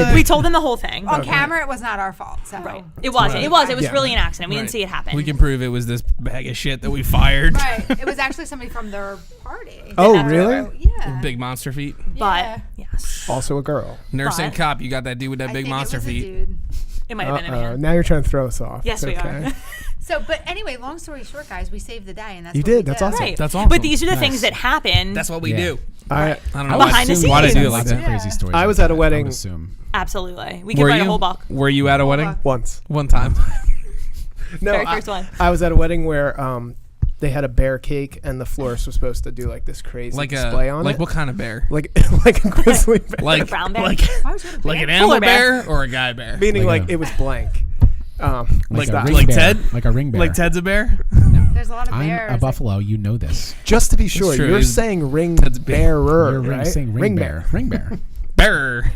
fuck?"
We told them the whole thing.
On camera, it was not our fault. So.
Right. It wasn't. It was. It was
Yeah.
really an accident. We didn't
Right.
see it happen.
We can prove it was this bag of shit that we fired.
Right. It was actually somebody from their party.
Oh,
That-
really?
Yeah.
Big monster feet.
But
Yeah.
yes,
Also a girl.
Nurse and
But-
cop, you got that dude with that
I
big
think
monster
it was a
feet.
dude.
it might have been a man.
Now you're trying to throw us off.
Yes,
It's
we
okay.
are.
So, but anyway, long story short, guys, we saved the day, and that's
You
what
did.
we
That's awesome.
Right.
That's awesome.
But these are the
Nice.
things that happen.
That's what we
Yeah.
do.
I
I don't know
I
why,
would
Behind the
assume
why
you
they
guys
do it
have
like
lots of
that.
crazy stories.
I
like
was at a
that, I
wedding-
would assume.
Absolutely. We could
Were
write a whole book.
you at a wedding?
once.
One time.
No,
Very first one.
I was at a wedding where they had a bear cake and the florist was supposed to do like this crazy
Like
display on
like
it.
what kind of bear?
Like like a grizzly bear.
Like
brown bear?
Like
Why would you have a
like an
bear?
animal
Polar bear.
bear or a guy bear?
Meaning
Like
like
a-
it was blank.
Like
a
that.
ring
Like
bear.
Ted?
Like a ring bear.
Like Ted's a bear?
There's a lot of
I'm
bears.
a buffalo. You know this.
Just to be sure,
true.
you're
He's-
saying ring
Ted's big.
bearer,
You're
right?
saying ring bear. Ring bear.
Bear.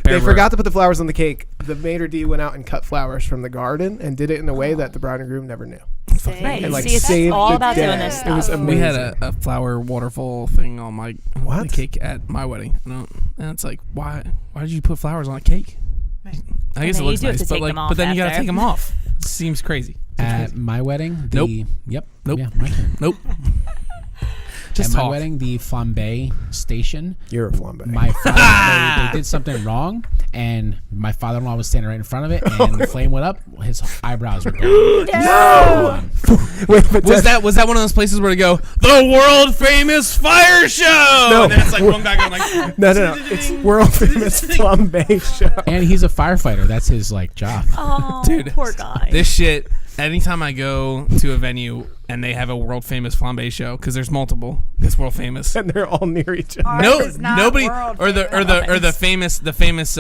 They forgot to put the flowers on the cake. The maitre d' went out and cut flowers from the garden and did it in a way that the bride and groom never knew.
Right.
And like
See, it's
saved
all
the
about
day.
doing this
It was
stuff.
amazing.
We had a flower waterfall thing on my
What?
the cake at my wedding. And it's like, why did you put flowers on a cake?
Right.
I guess
then
it looks
you do have
nice,
to
but
take
like,
them off
but then you gotta
after.
take them off. Seems crazy.
At my wedding, the
Nope.
Yep.
Nope.
Yeah, my turn.
Nope. Just
At my
talk.
wedding, the flambe station.
You're a flambe.
My father, they did something wrong, and my father-in-law was standing right in front of it, and the flame went up. His eyebrows were gone.
No! Wait, but
Was that one of those places where to go, the world famous fire show?
No.
And then it's like one guy going like,
No. It's world famous flambe show.
And he's a firefighter. That's his like job.
Oh,
Dude,
poor guy.
this shit. Anytime I go to a venue and they have a world famous flambe show, because there's multiple, it's world famous.
And they're all near each other.
Ours
No,
is not
nobody,
world
or the
famous.
famous.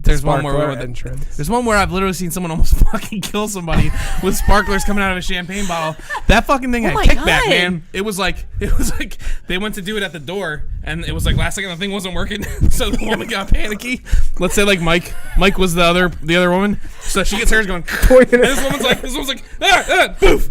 There's one
Sparkler
where
entrance.
there's one where I've literally seen someone almost fucking kill somebody with sparklers coming out of a champagne bottle. That fucking thing had
my
kickback,
God.
man. It was like they went to do it at the door, and it was like last second the thing wasn't working, so the woman got panicky. Let's say like Mike was the other woman, so she gets hers going. And this woman's like boof.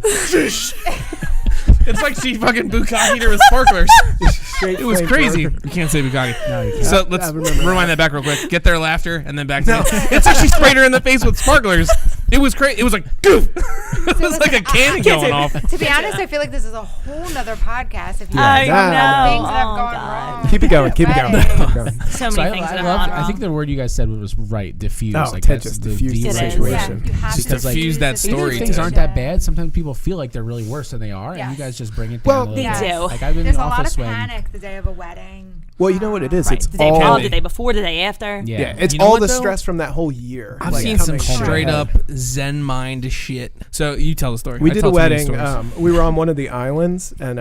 It's like she fucking bukkakied her with sparklers.
Straight
It was
flame
crazy.
thrower.
You can't say bukkake.
No, you can't.
So let's
I remember
rewind that back real quick. Get their laughter and then back to it's like she sprayed her in the face with sparklers. It was crazy. It was like goof. It was like a cannon going off.
To be honest, I feel like this is a whole nother podcast. If you
I
Yeah.
know.
things that have
Oh,
gone
God.
wrong.
Keep it going. Keep it going.
Weddings.
Keep it going.
So
So
many
I,
things
I
that have
love.
gone
I think
wrong.
the word you guys said was right. Diffuse.
Oh,
like
Ted
that's
just
the
diffused the
deep
It is.
situation.
Yeah, you have
Because,
to
like,
diffuse that
the
story
Things
to
aren't that bad. Sometimes people feel like they're really worse than they are, and you
Yes.
guys just bring it
Well,
down. a
They
little bit.
do.
Like I've been
There's
in
a
the
lot of
office when.
panic the day of a wedding.
Well, you know what it is.
Right.
It's
The day
all
of, the day before, the day after.
Yeah.
it's
You know
all
what,
the
though?
stress from that whole year.
I've
like,
seen some
coming
straight
ahead.
up Zen mind shit. So you tell the story.
We
I
did
tell
a
too many
wedding.
stories.
We were on one of the islands, and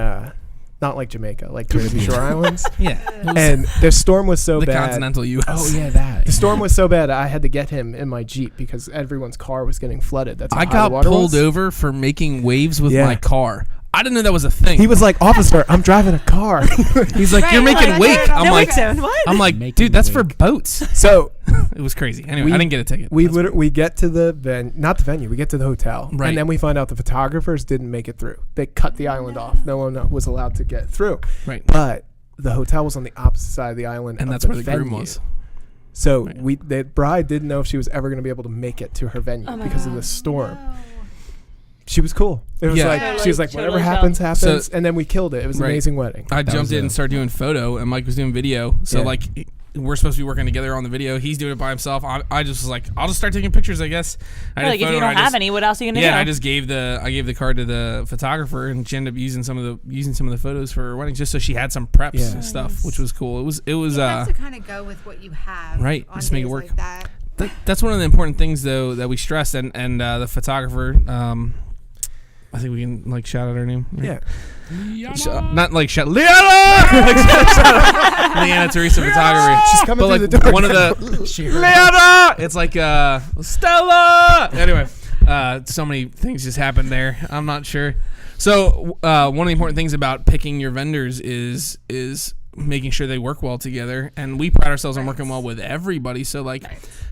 not like Jamaica, like Caribbean Shore Islands.
Yeah.
And the storm was so
The
bad.
continental U.S.
Oh yeah, that.
The storm was so bad, I had to get him in my Jeep because everyone's car was getting flooded. That's how
I
high
got
the water
pulled
was.
over for making waves with
Yeah.
my car. I didn't know that was a thing.
He was like, "Officer, I'm driving a car."
He's like, "You're making
like,
wake." I'm
No
like,
wake zone. What?
I'm like,
Making
dude, that's for
wake.
boats.
So
It was crazy. Anyway, I didn't get a ticket.
we get to the not the venue. We get to the hotel,
Right.
and then we find out the photographers didn't make it through. They cut the island off. No one was allowed to get through.
Right.
But the hotel was on the opposite side of the island,
And
of
that's where the groom
venue.
was.
So
Right.
the bride didn't know if she was ever going to be able to make it to her venue
Oh my
because of
God.
the storm.
No.
She was cool. It was
Yeah.
like she was like,
Totally
whatever
chill.
happens, happens,
So-
and then we killed it. It was an
Right.
amazing wedding.
I
That
jumped
was
in
it.
and started doing photo, and Mike was doing video. So
Yeah.
like, we're supposed to be working together on the video. He's doing it by himself. I just was like, I'll just start taking pictures, I guess. I did
Like, if
photo
you
and
don't
I
have
just-
any, what else are you gonna
Yeah,
do?
and I just gave the card to the photographer, and she ended up using some of the photos for her wedding, just so she had some preps
Yeah.
and stuff, which was cool. It was
You have to kind of go with what you have.
Right,
On
just make it
days
work.
Like that.
that's one of the important things though that we stressed, and the photographer. I think we can like shout out her name. Right?
Yeah,
Not like shout Leanna, like, shout out Leanna Teresa photography.
she's coming
But
through
like
the door.
one of the Leanna, it's like Stella. Anyway, so many things just happened there. I'm not sure. So one of the important things about picking your vendors is making sure they work well together, and we pride ourselves on working well with everybody. So like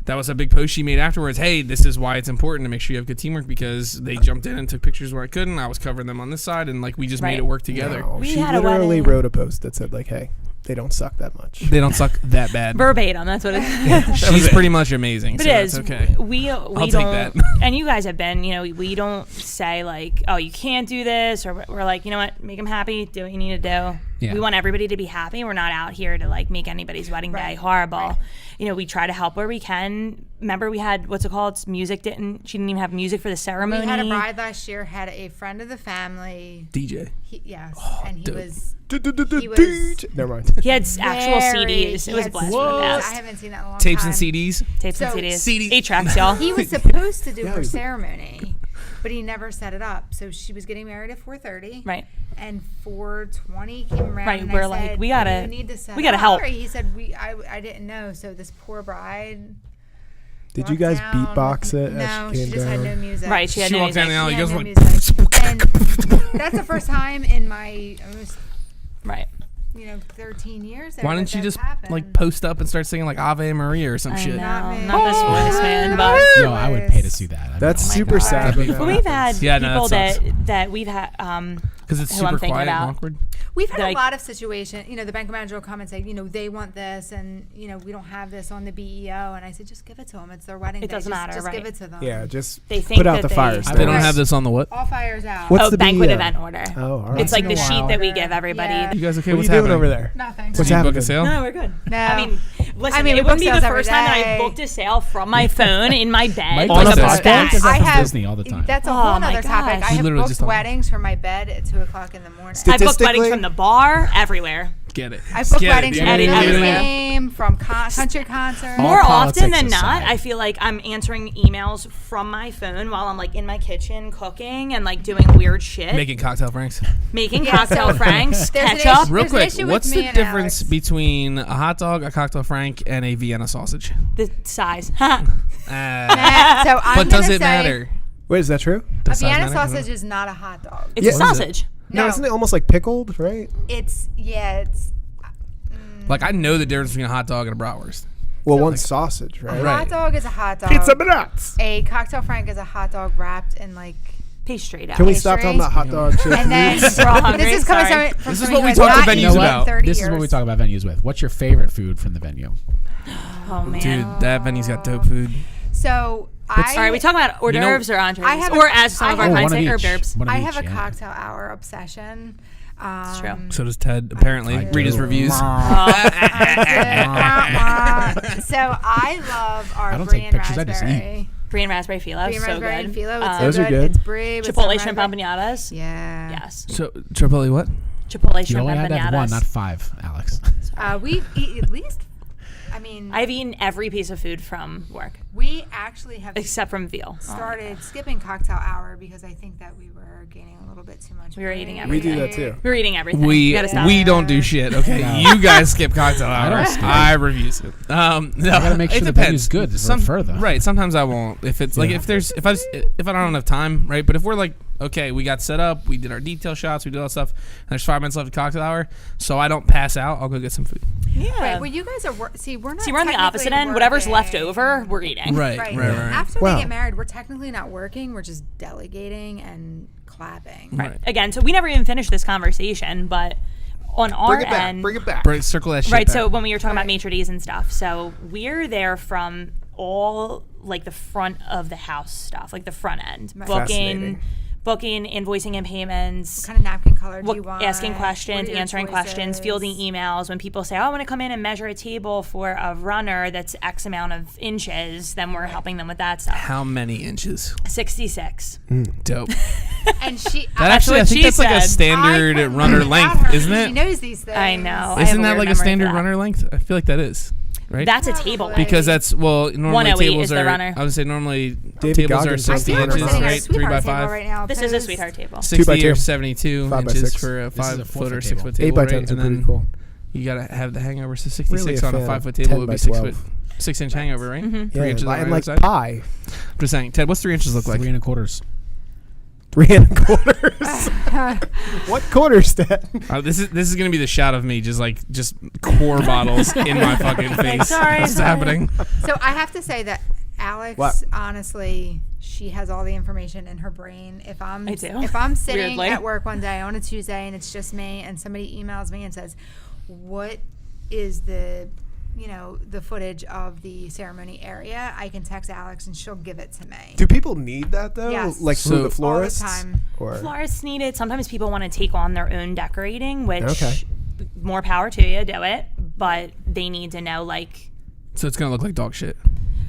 that was a big post she made afterwards. Hey, this is why it's important to make sure you have good teamwork, because they jumped in and took pictures where I couldn't. I was covering them on this side, and like we just made
Right.
it work together.
No,
We
she
had a
literally
wedding.
wrote a post that said like, "Hey, they don't suck that much."
They don't suck that bad.
Verbatim. That's what it is.
She's pretty much amazing.
But
So
it
that's
is.
okay.
We
take
don't,
that.
and you guys have been, we don't say like, oh, you can't do this, or we're like, you know what, make them happy, do what you need to do.
Yeah.
We want everybody to be happy. We're not out here to like make anybody's wedding day
Right.
horrible.
Right.
We try to help where we can. Remember, we had she didn't even have music for the ceremony.
We had a bride last year, had a friend of the family.
DJ.
Yes,
Oh,
and he
dope.
was
Never mind.
He had actual
very-
CDs.
he
It was
had
blessed
CDs.
for the
I
best.
haven't seen that in a long
Tapes
time.
and CDs.
Tapes and
So-
CDs.
CD.
8 tracks, y'all.
He was supposed to do
Yeah,
her
he-
ceremony, but he never set it up. So she was getting married at 4:30.
Right.
And 4:20 came around.
Right,
And
we're
I
like,
said,
we gotta-
you need to set
we gotta
up.
help.
He said, I didn't know. So this poor bride.
Did you
walked
guys
down
beatbox it
No,
as she
she
came
just
down?
had no music.
Right, she had
She
no
walked down
music.
the alley.
She
You
had
guys
no
went.
music. And that's the first time in my almost,
Right.
13 years.
Why didn't you just like post up and start singing like Ave Maria or some
I
shit?
know.
Not me.
Not this voice, man. But
Yo, I would pay to see that. I mean,
That's
oh my
super
God.
sad.
That'd be
when that
But we've
happens.
had
Yeah, no,
people
that sucks.
that we've had
Because it's
who I'm
super
thinking
quiet and
about.
awkward.
We've had
Like-
a lot of situations. The bank manager will come and say, they want this, and we don't have this on the BEO. And I said, just give it to them. It's their wedding.
It
day.
doesn't
Just-
matter,
Just
right.
give it to them.
Yeah, just
They think
put out
that
the
they-
fires.
They don't
Right.
have this on the what?
All fires out.
What's the
banquet
BEO?
event order.
Oh, all right.
It's like the
Once in a
sheet
while.
that we give everybody.
Yeah.
You guys okay?
What are
What's
you doing
happening?
over there?
Nothing.
What's
Did you book
happening?
a sale?
No, we're good.
No.
I mean, listen,
I mean, we
it
book
wouldn't be
sales
the
every
first time that I
day.
booked a sale from my phone in my bed.
Mike
On
does
a
that.
podcast?
Mike does that
I
from
have.
Disney all the time.
That's a
Oh
whole
my
other topic.
gosh.
I
We
have
literally
booked
just talked-
weddings from my bed at 2:00 in the morning.
I booked weddings
Statistically-
from the bar, everywhere.
Get it.
I booked
Get it,
weddings
dude.
from the
Everywhere.
game, from country concerts.
All
More often
politics
than not,
aside.
I feel like I'm answering emails from my phone while I'm like in my kitchen cooking and like doing weird shit,
Making cocktail franks.
making
Yeah,
cocktail
so-
franks,
There's an
ketchup.
issue-
Real
There's an
quick,
issue with
what's
me
the
and
difference
Alex.
between a hot dog, a cocktail frank, and a Vienna sausage?
The size.
So I'm
But does
gonna
it
say
matter?
Wait, is that true?
A
Does size
Vienna
matter?
sausage is not a hot dog.
It's
Yeah.
a
What is it?
sausage.
No, isn't it almost like pickled, right?
It's
Like I know the difference between a hot dog and a bratwurst.
Well, one's sausage,
a
right?
Right.
hot dog is a hot dog.
Pizza nuts.
A cocktail frank is a hot dog wrapped in like.
Pastry dough.
Can we
Pastry.
stop talking about hot dog shit?
And then
We're all hungry,
this is coming
sorry.
from
This is
somebody
what we
who has
talk to
not
venues
eaten
You know
about.
what?
30
This
years.
is what we talk about venues with. What's your favorite food from the venue?
Oh man.
Dude, that venue's got dope food.
So
All right, we talking about hors
You know-
d'oeuvres or entrees,
I have a-
or as some
I
of our
have-
clients
one of
say, hors
each.
d'oeuvres.
One of
I
each,
have a
yeah.
cocktail hour obsession.
It's true.
So does Ted, apparently.
I
Read his
do.
reviews.
So I love our
I don't
brie
take
and
pictures, I just
raspberry.
Brie and raspberry phyllo,
Brie and
so
raspberry
good.
and phyllo. It's
Those
so
are
good.
good.
It's brie with
Chipotle
some
shrimp
raspberry.
empanadas.
Yeah.
Yes.
So Chipotle what?
Chipotle
You
shrimp
only had to have one,
empanadas.
not five, Alex.
We eat at least. I mean,
I've eaten every piece of food from work
we actually have
except from veal.
started skipping cocktail hour because I think that we were gaining a little bit too much.
We were eating
weight.
We do
everything.
that too.
We're eating everything.
We
You gotta stop.
don't do shit. Okay,
No.
you guys skip cocktail hour.
don't skip.
I refuse it. No,
I gotta make sure
it
the
depends.
venue's good to refer though.
Right. Sometimes I won't. If it's like
Yeah.
if I don't have time, right? But if we're like okay, we got set up, we did our detail shots, we did all that stuff, and there's 5 minutes left of cocktail hour, so I don't pass out, I'll go get some food.
Yeah.
Right, well, you guys are we're not.
See, we're on the opposite end.
technically
Whatever's left
working.
over, we're eating.
Right.
After
Well-
they get married, we're technically not working. We're just delegating and clapping.
Right.
Again, so we never even finished this conversation, but on our
Bring it back.
end,
Bring it back.
Circle that shit
right?
back.
So when we were talking about maitre d's and stuff, so we're there from all like the front of the house stuff, like the front end,
Right.
booking, invoicing and payments.
What kind of napkin color do you want?
Asking
What
questions,
are your
answering questions,
choices?
fielding emails. When people say, "Oh, I want to come in and measure a table for a runner that's X amount of inches," then we're helping them with that stuff.
How many inches?
66.
Dope.
And she.
That actually, I
what
think
she
that's like a
said.
standard
I couldn't
runner
without
length,
her.
isn't
She
it?
knows these things.
I know.
Isn't
I
that
have a
like
weird
a
memory for
standard
that.
runner length? I feel like that is, right?
That's a table
Probably.
length.
Because that's, well, normally
108
tables
is the
are,
runner.
I would say normally
David
tables are
Goggins does
I
60
feel like we're
inches,
sitting at a
right? 3
sweetheart
by
table
5.
right now.
This is a
Post.
sweetheart table.
2 by
60 or
2.
72
5 by
inches
6.
for a
This is a
5
4
foot or
foot
6
table.
foot table,
8 by
right?
10s are
And
pretty
then
cool.
you gotta have the hangover. So
Really
66
a
on a
fan
5
of
foot table
10
would
by
be 6
12.
foot, 6 inch hangover, right? 3
Yeah,
inches on
and
the
like
side.
pie.
I'm just saying, Ted, what's 3 inches look like?
3 1/4.
3 1/4. What quarters, Dad?
This is gonna be the shot of me just core bottles in my fucking face.
sorry,
What's
sorry.
happening?
So I have to say that Alex,
What?
honestly, she has all the information in her brain. If I'm
I do.
if I'm sitting
Weirdly.
at work one day on a Tuesday and it's just me and somebody emails me and says, "What is the footage of the ceremony area?" I can text Alex and she'll give it to me.
Do people need that though?
Yes.
Like
So-
from the
All the
florists?
time.
Or
Florists need it. Sometimes people want to take on their own decorating, which
Okay.
more power to you, do it. But they need to know, like,
So it's gonna look like dog shit.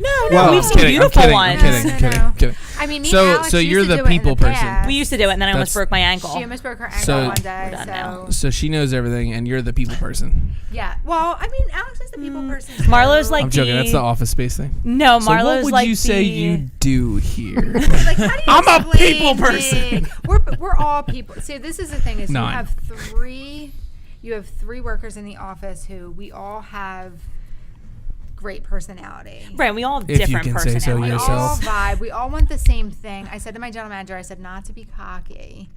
no,
Well,
we've
I'm
seen beautiful ones.
I'm kidding.
I mean, me
So-
and Alex
so
used
you're
to
the
do it in
people person.
past.
We used to do it, and then I almost
That's-
broke my ankle.
She almost broke her ankle
So-
one day.
We're done now.
So she knows everything, and you're the people person.
Yeah. Well, I mean, Alex is the people person.
Marlo's
too.
like
I'm joking.
the-
That's the Office Space thing.
No,
So
Marlo's
what would
like
you say
the-
you do here?
Like, how do you
I'm a
explain
people person.
me? We're all people. See, this is the thing: is
Nine.
you have three workers in the office who we all have great personality.
Right, we all have
If you
different
can say so
We
personalities.
yourself.
all vibe. We all want the same thing. I said to my general manager, I said, not to be cocky.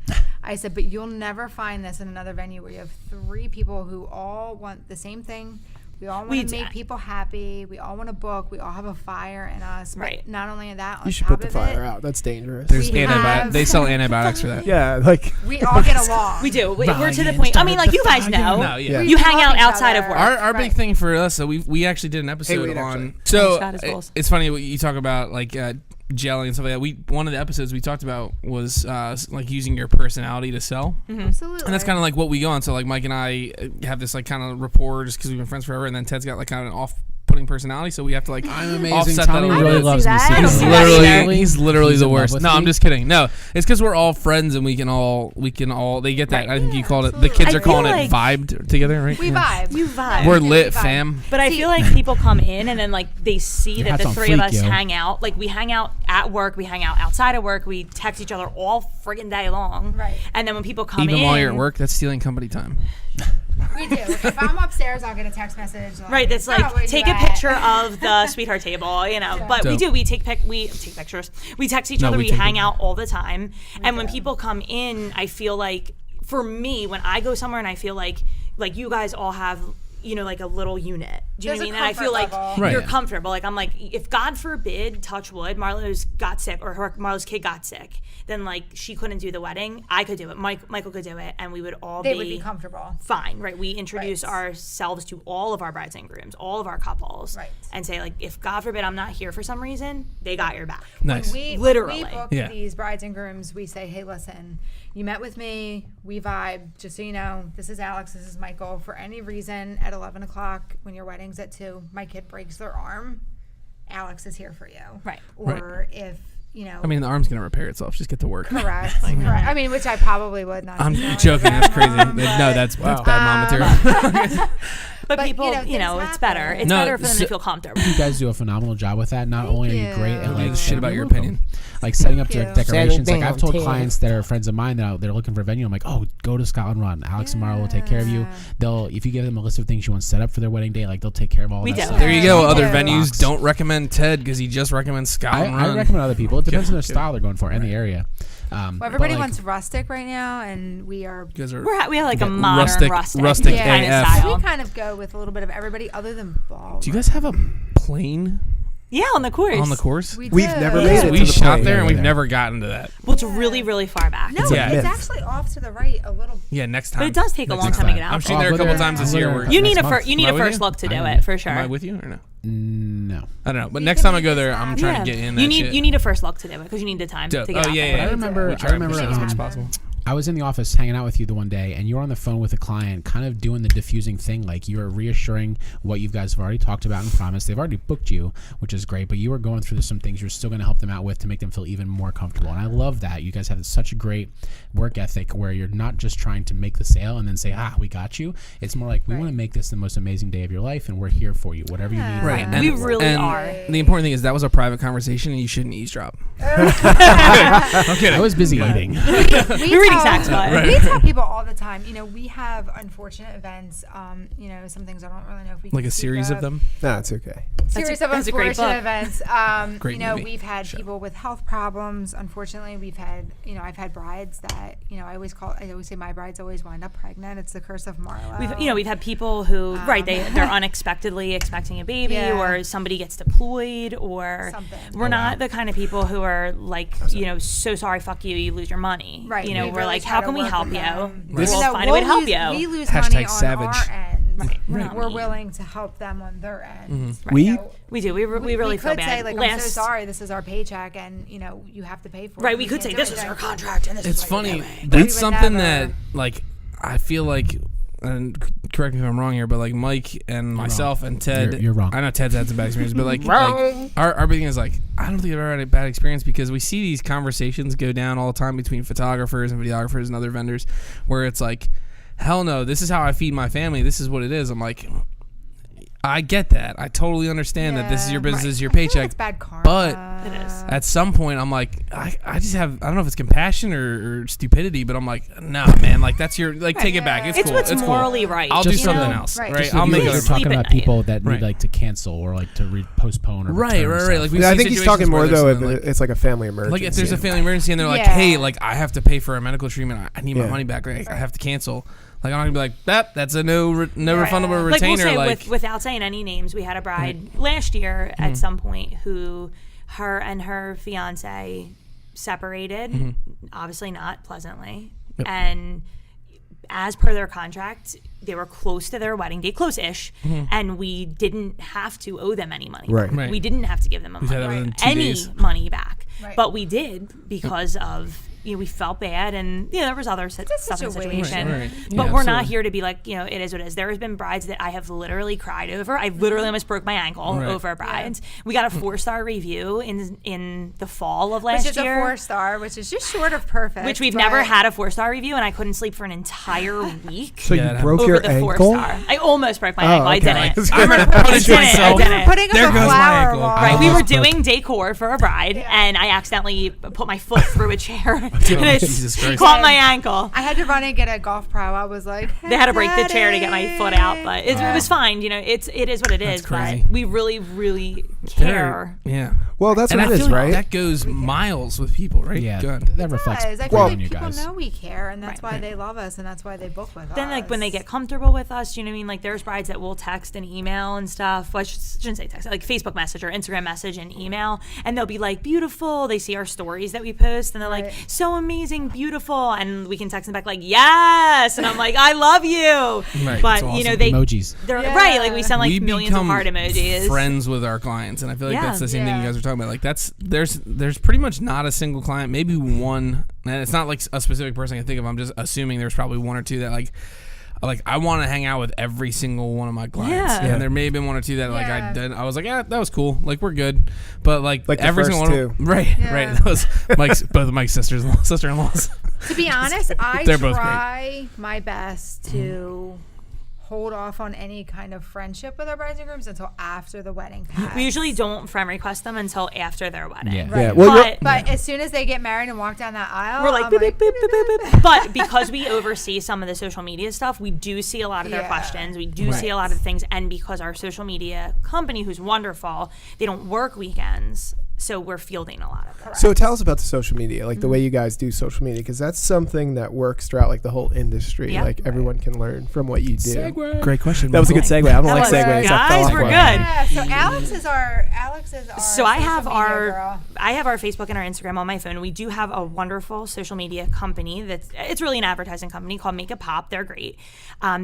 I said, but you'll never find this in another venue where you have three people who all want the same thing. We all
We
want to
d-
make people happy. We all want to book. We all have a fire in us. But
Right.
not only that, on
you should
top
put the
of
fire
it,
out. That's dangerous.
There's
We have-
They sell antibiotics for that.
Yeah, like
we all get along.
We do. We're to the
Ryan
point. I mean,
started
like,
the
you guys
fire.
know.
No, yeah.
You hang
love
out
each
outside of
other.
work.
Our big
Right.
thing for us, so we actually did an episode
we did,
on.
actually.
So
Scott is balls.
it's funny what you talk about, like jelly and stuff like that. One of the episodes we talked about was like using your personality to sell,
Absolutely.
and that's kind of like what we go on. So like Mike and I have this like kind of rapport just because we've been friends forever, and then Ted's got like kind of an off-putting personality, so we have to like
I'm amazing.
offset
Tommy
that a
really
little bit.
loves me.
that.
so
I don't
he's
see that
either.
He's literally
He's
the
in love
worst.
with
No, I'm
me.
just kidding. No, it's because we're all friends and we can all. They get that.
Right.
I think you
Yeah,
called it. The kids
absolutely.
are calling
I
it
feel
vibed together, right?
we
Yeah.
vibe.
You vibe.
We're
We
lit,
vibe.
fam.
But I
See-
feel like people come in and then like they see
Your
that
hat's
the
on
three of
fleek,
us
yo.
hang out. Like we hang out at work, we hang out outside of work, we text each other all friggin' day long.
Right.
And then when people come
Even
in,
while you're at work, that's stealing company time.
We do. If I'm upstairs, I'll get a text message.
right, that's
"Oh, where
like
you
take a
at?"
picture of the sweetheart table, you know. But we
Dope.
do. We take pictures. We text each
No,
other.
we
We
take
hang
it.
out all the time. And when people come in, I feel like for me, when I go somewhere and I feel like you guys all have, you know, like a little unit. Do you know
There's
what I
a
mean? And I feel
comfort
like
level.
Right.
you're
Yeah.
comfortable. Like I'm like, if God forbid, touch wood, Marlo's got sick or Marlo's kid got sick, then like she couldn't do the wedding. I could do it. Michael could do it, and we would all
They would be comfortable.
fine, right? We introduce
Right.
ourselves to all of our brides and grooms, all of our couples,
Right.
and say like, if God forbid I'm not here for some reason, they got your back.
Nice.
When
Literally.
we book
Yeah.
these brides and grooms, we say, hey, listen, you met with me, we vibe, just so you know, this is Alex, this is Michael. For any reason, at 11 o'clock, when your wedding's at 2, my kid breaks their arm, Alex is here for you.
Right.
Or if, you know,
I mean, the arm's gonna repair itself. Just get to work.
correct. correct. I mean, which I probably would not.
I'm
know.
joking. That's crazy. No, that's bad mom material.
But people,
you know,
you know,
things
it's better.
happen.
It's
No,
better for them
so-
to feel comfortable.
You guys do a phenomenal job with that. Not only are you
you.
great at
Don't
like
give a
shit about your
welcome,
opinion.
like setting up
Thank you.
decorations. Like I've told
Saturday
clients that are friends of mine that they're looking for a venue. I'm like, oh, go to Scotland Run. Alex and Marlo will take care of you.
Yeah.
If you give them a list of things you want set up for their wedding day, like they'll take care of all
We
that
do.
stuff.
There you go.
We
Other
do.
venues don't recommend Ted because he just recommends Scott and
I
Run.
recommend other people. It depends on their style they're going for and the area.
Well, everybody wants rustic right now, and we are.
You guys are
we have like a modern
rustic
kind of
AF.
style.
We kind of go with a little bit of everybody other than ball.
Do you guys have a plane
Yeah, on the course.
on the course?
We've
never made it
We
to the
shot
plane
there and we've
there.
never gotten to that.
Well, it's really, really far back.
No,
Yeah.
it's actually off to the right a little.
Yeah, next time.
But it does take a
Next
long time to get out.
I'm shooting there a couple times this year.
You need
Next
a
month.
you need
Am I
a
with
first
you?
look to do it for sure.
Am I with you or no?
No.
I don't know. But
You
next
can
time I
make
go
this
there, I'm
happen.
trying to get in that
You need
shit.
you need a first look to do it because you need the time
Dope.
to get
Oh,
out
yeah,
there.
yeah.
I remember.
We try to make it as
happen.
much as possible.
I was in the office hanging out with you the one day, and you were on the phone with a client, kind of doing the diffusing thing. Like you were reassuring what you guys have already talked about and promised. They've already booked you, which is great. But you were going through some things you're still going to help them out with to make them feel even more comfortable. And I love that. You guys have such a great work ethic where you're not just trying to make the sale and then say, we got you. It's more like we want to make this the most amazing day of your life, and we're here for you, whatever you need.
Right.
We really are.
The important thing is that was a private conversation and you shouldn't eavesdrop.
I was busy eating.
We're reading Zach's butt.
We tell people all the time, we have unfortunate events, some things I don't really know if we can
Like a
speak
series of them.
No, it's okay.
Series of
that's a great
unfortunate
book.
events.
Great movie.
We've had people with health problems. Unfortunately, we've had, I've had brides that, I always say my brides always wind up pregnant. It's the curse of Marlo.
We've had people who they're unexpectedly expecting a baby,
Yeah.
or somebody gets deployed, or
Something.
we're not the kind of people who are like, so sorry, fuck you, you lose your money.
Right.
We're
really
like,
try
how
to
can we
work
help
with
you?
them.
We'll
No,
find a way to help
lose-
you.
We lose
Hashtag
money on
savage.
our end.
Right.
We're willing to help them on their end.
We
We do. We really feel
could
bad.
say, like, I'm so sorry, this is our paycheck, and, you have to pay for it.
Right, we could say, this is our contract, and this
It's
is what
funny.
you're doing.
That's
would
something
never-
that, like, I feel like, and correct me if I'm wrong here, but like Mike and myself and Ted.
You're wrong.
I know Ted's had some bad experience, but like our big thing is like, I don't think I've ever had a bad experience because we see these conversations go down all the time between photographers and videographers and other vendors where it's like, hell no, this is how I feed my family. This is what it is. I'm like, I get that. I totally understand that this is your business, this is your
I feel like
paycheck.
it's bad karma.
But
It is.
at some point, I'm like, I just have, I don't know if it's compassion or stupidity, but I'm like, nah, man, like that's your, like take it back. It's
It's
cool.
what's
it's
morally
cool.
right.
I'll
Just
do
so
something
you know,
else,
right.
right?
Just
I'll
you
make
guys
other
are
sleep
talking
at
about
night.
people that
Right.
need like to cancel or like to postpone or
Right,
return
right,
stuff.
right. Like we
I
see
think he's
situations
talking
where
more
there's
though
something
if it's like a family emergency.
like if there's a family emergency and they're like,
Yeah.
hey, like I have to pay for a medical treatment, I need my
Yeah.
money back, like, I have to cancel. Like I'm not gonna be like, that's a no refundable
Like we'll
retainer.
say,
Like,
without saying any names, we had a bride last year at some point who her and her fiance separated, obviously not pleasantly, and as per their contract, they were close to their wedding date, close-ish, and we didn't have to owe them any money.
Right.
Right.
We didn't have to give them
had that within 2
any
days.
money back,
Right.
but we did because of. We felt bad, and there was other stuff in the
situation.
situation.
Right.
But
Yeah,
we're not
absolutely.
here to be like, it is what it is. There has been brides that I have literally cried over. I literally almost broke my ankle
Right.
over brides. We got a 4-star review in the fall of last
Which is a
year.
4-star, which is just short of perfect.
Which we've
but-
never had a 4-star review, and I couldn't sleep for an entire week.
So
Yeah,
you broke
over
your
the
ankle?
4-star. I almost broke my ankle. I
okay.
didn't.
I'm gonna punish
I
myself.
didn't.
Putting
There
up a
goes my
flower
ankle.
wall.
Right, we
Oh.
were doing decor for a bride, and I accidentally put my foot through a chair, and it
Jesus Christ.
caught my ankle.
I had to run and get a golf pro. I was like,
They had to break the chair to get my foot out, but it was fine. It is what it is.
crazy.
But we really, really care.
Yeah.
Well, that's
And
what
I
it
feel
is,
like
right?
that goes miles with people, right?
Yeah,
Good.
that reflects
I
well,
feel like
on you
people
guys.
know we care, and that's
Right.
why they love us, and that's why they book with us.
Then, like, when they get comfortable with us, you know what I mean? Like, there's brides that will text and email and stuff. Well, I shouldn't say text, like Facebook message or Instagram message and email. And they'll be like, beautiful. They see our stories that we post, and they're like,
Right.
so amazing, beautiful. And we can text them back, like, yes. And I'm like, I love you.
Right,
But,
it's
you know,
awesome.
they,
Emojis.
they're
Yeah.
right. Like, we send like
we
millions of
become
heart emojis.
friends with our clients, and I feel like
Yeah.
that's the same thing you
Yeah.
guys are talking about. Like there's pretty much not a single client, maybe one, and it's not like a specific person I can think of. I'm just assuming there's probably one or two that like I want to hang out with every single one of my clients.
Yeah.
And there may have been one or two that like I
Yeah.
did. I was like, yeah, that was cool. Like we're good. But like
Like the
every
first
single one,
two.
right,
Yeah.
right. That was both of Mike's sister-in-laws.
To be honest, I
They're both
try my best to hold off on any kind of friendship with our brides and grooms until after the wedding passed.
We usually don't friend request them until after their wedding.
Yeah.
Yeah.
Right.
Well, you're-
But,
But as soon as they get married and walk down that aisle,
we're like,
I'm
boop,
like,
boop, boop, boop, boop, boop. But because we oversee some of the social media stuff, we do see a lot of their
Yeah.
questions. We do see a lot of things. And because our social media company, who's wonderful, they don't work weekends. So we're fielding a lot of it.
So tell us about the social media, like the way you guys do social media, because that's something that works throughout like the whole industry.
Yeah.
Like everyone can learn from what you do.
Segue.
Great question.
That was a good segue. I don't like segues.
Guys, we're good.
Yeah, so Alex is our
So I have
social media
our
girl.
I have our Facebook and our Instagram on my phone. We do have a wonderful social media company it's really an advertising company called Make It Pop. They're great.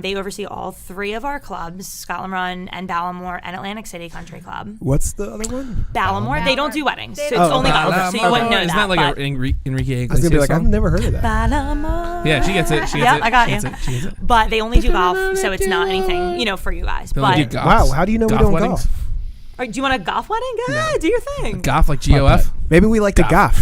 They oversee all 3 of our clubs, Scotland Run and Ballamore and Atlantic City Country Club.
What's the other one?
Ballamore, they don't do weddings.
They
So
don't
it's only
do
golf.
weddings.
So you wouldn't know
Isn't
that.
that like
but
a Enrique
I was
Iglesias
gonna be like, I've
song?
never heard of that.
Ballamore.
Yeah, she gets it. She gets
Yeah,
it.
I got
She
you.
gets it. She gets it.
But they only do golf, so it's not anything, for you guys.
They only
But
do
Wow, how do you know we
golf
don't
weddings?
golf?
do you want a golf wedding? Yeah, do your thing.
Golf like GOF?
Maybe we like to golf.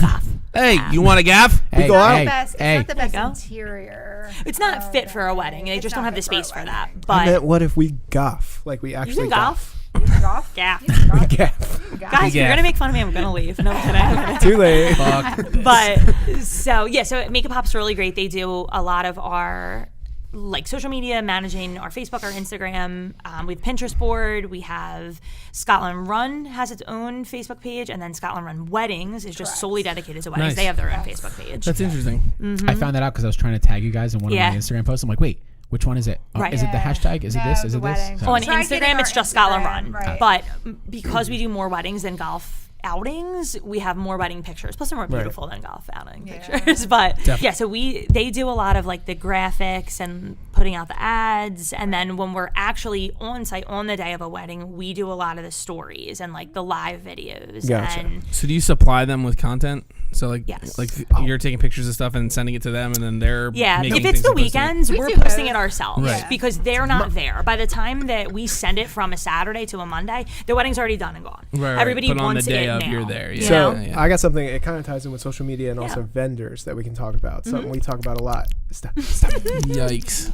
Hey, you want a gaff?
We go out.
It's
hey.
not the best
There you go.
interior.
It's not fit for a wedding. They
It's
just
not
don't have the
fit for a
space for
wedding.
that.
I
But
meant, what if we golf? Like we
you
actually
can golf.
Golf?
Yeah.
You can golf.
Gaff.
Guys, if you're
Yeah.
going to make fun of me, I'm going to leave. No kidding.
Too late.
Fuck.
But so Make It Pop's really great. They do a lot of our like social media, managing our Facebook, our Instagram. We have Pinterest board. We have Scotland Run has its own Facebook page, and then Scotland Run Weddings is just solely dedicated to weddings.
Nice.
They have their own Facebook page.
That's interesting.
I found that out because I was trying to tag you guys in one
Yeah.
of my Instagram posts. I'm like, wait, which one is it?
Right.
Is it the hashtag? Is it this?
No,
Is
the
it this?
wedding.
So-
On
Try getting
Instagram,
our
it's just Scotland Run.
Instagram, right.
But because we do more weddings than golf outings, we have more wedding pictures. Plus, they're more beautiful than golf outing pictures. But so they do a lot of like the graphics and putting out the ads. And then when we're actually on site on the day of a wedding, we do a lot of the stories and like the live videos.
Gotcha.
And
So do you supply them with content? So like,
Yes.
you're taking pictures of stuff and sending it to them, and then they're making
if it's
things
the
and posting it?
weekends,
We
we're
do
posting
both.
it ourselves
Right.
because they're not there. By the time that we send it from a Saturday to a Monday, the wedding's already done and gone.
Right,
Everybody
but on
wants
the day
it
of
now.
you're there. Yeah.
You
So
know?
Yeah.
I got something. It kind of ties in with social media and also
Yeah.
vendors that we can talk about. Something we talk about a lot. Stop.
Yikes.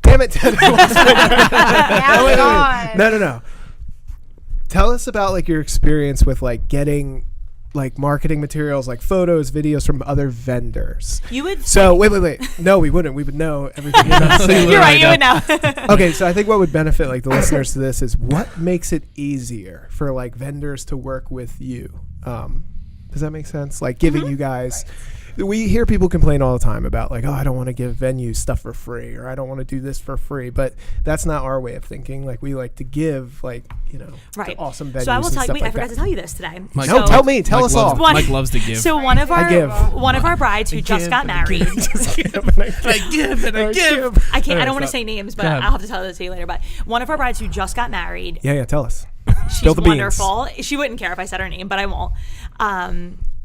Damn it, Ted.
Now it's gone.
No. Tell us about like your experience with like getting like marketing materials, like photos, videos from other vendors.
You would.
So wait. No, we wouldn't. We would know everything you're not saying.
You're right. You would know.
Okay, so I think what would benefit like the listeners to this is what makes it easier for like vendors to work with you. Does that make sense? Like giving you guys. We hear people complain all the time about like, oh, I don't want to give venues stuff for free, or I don't want to do this for free. But that's not our way of thinking. Like we like to give, like
Right.
to awesome venues.
So I will
and
tell you.
stuff
Wait, I
like
forgot
that.
to tell you this today.
Mike-
No,
So-
tell me. Tell
Mike
us
loves,
all.
Mike loves to give.
So one of our
give.
brides who just got married.
I give and I give.
I can't. I don't want to
stop.
say names, but
Go ahead.
I'll have to tell that to you later. But one of our brides who just got married.
Yeah, tell us.
She's
Spill the beans.
wonderful. She wouldn't care if I said her name, but I won't.